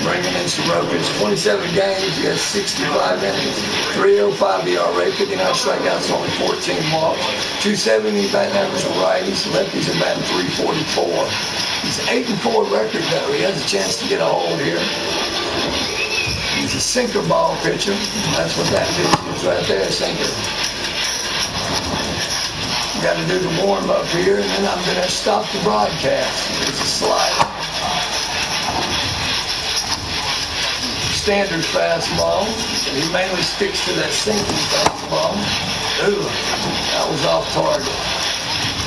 Bringing in Sorokas. 27 games, he has 65 innings, 3.05 ERA, 59 strikeouts, only 14 walks, 270 batting average on righties, lefties are batting 344. He's 8-4 record though. He has a chance to get a hold here. He's a sinker ball pitcher. That's what that is right there, a sinker. Got to do the warm up here, and then I'm going to stop the broadcast. It's a slider. Standard fastball. He mainly sticks to that sinking fastball. Ooh, that was off target.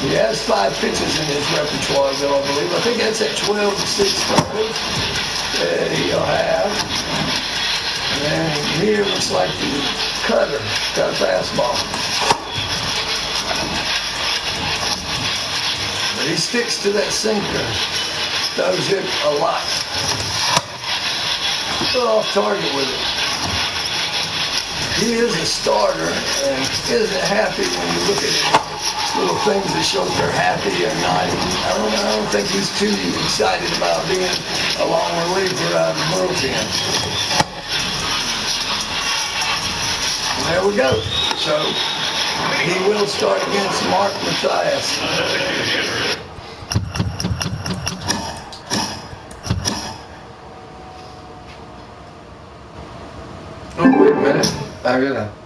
He has 5 pitches in his repertoire, though, I believe. I think that's at 12 to 6 curve that he'll have. And then here looks like the cutter, got a fastball. But he sticks to that sinker. Throws it a lot. Off target with it. He is a starter and isn't happy when you look at little things that show if they're happy or not. I don't think he's too excited about being a long reliever out of the bullpen. And there we go. So he will start against Mark Mathias. I gotta.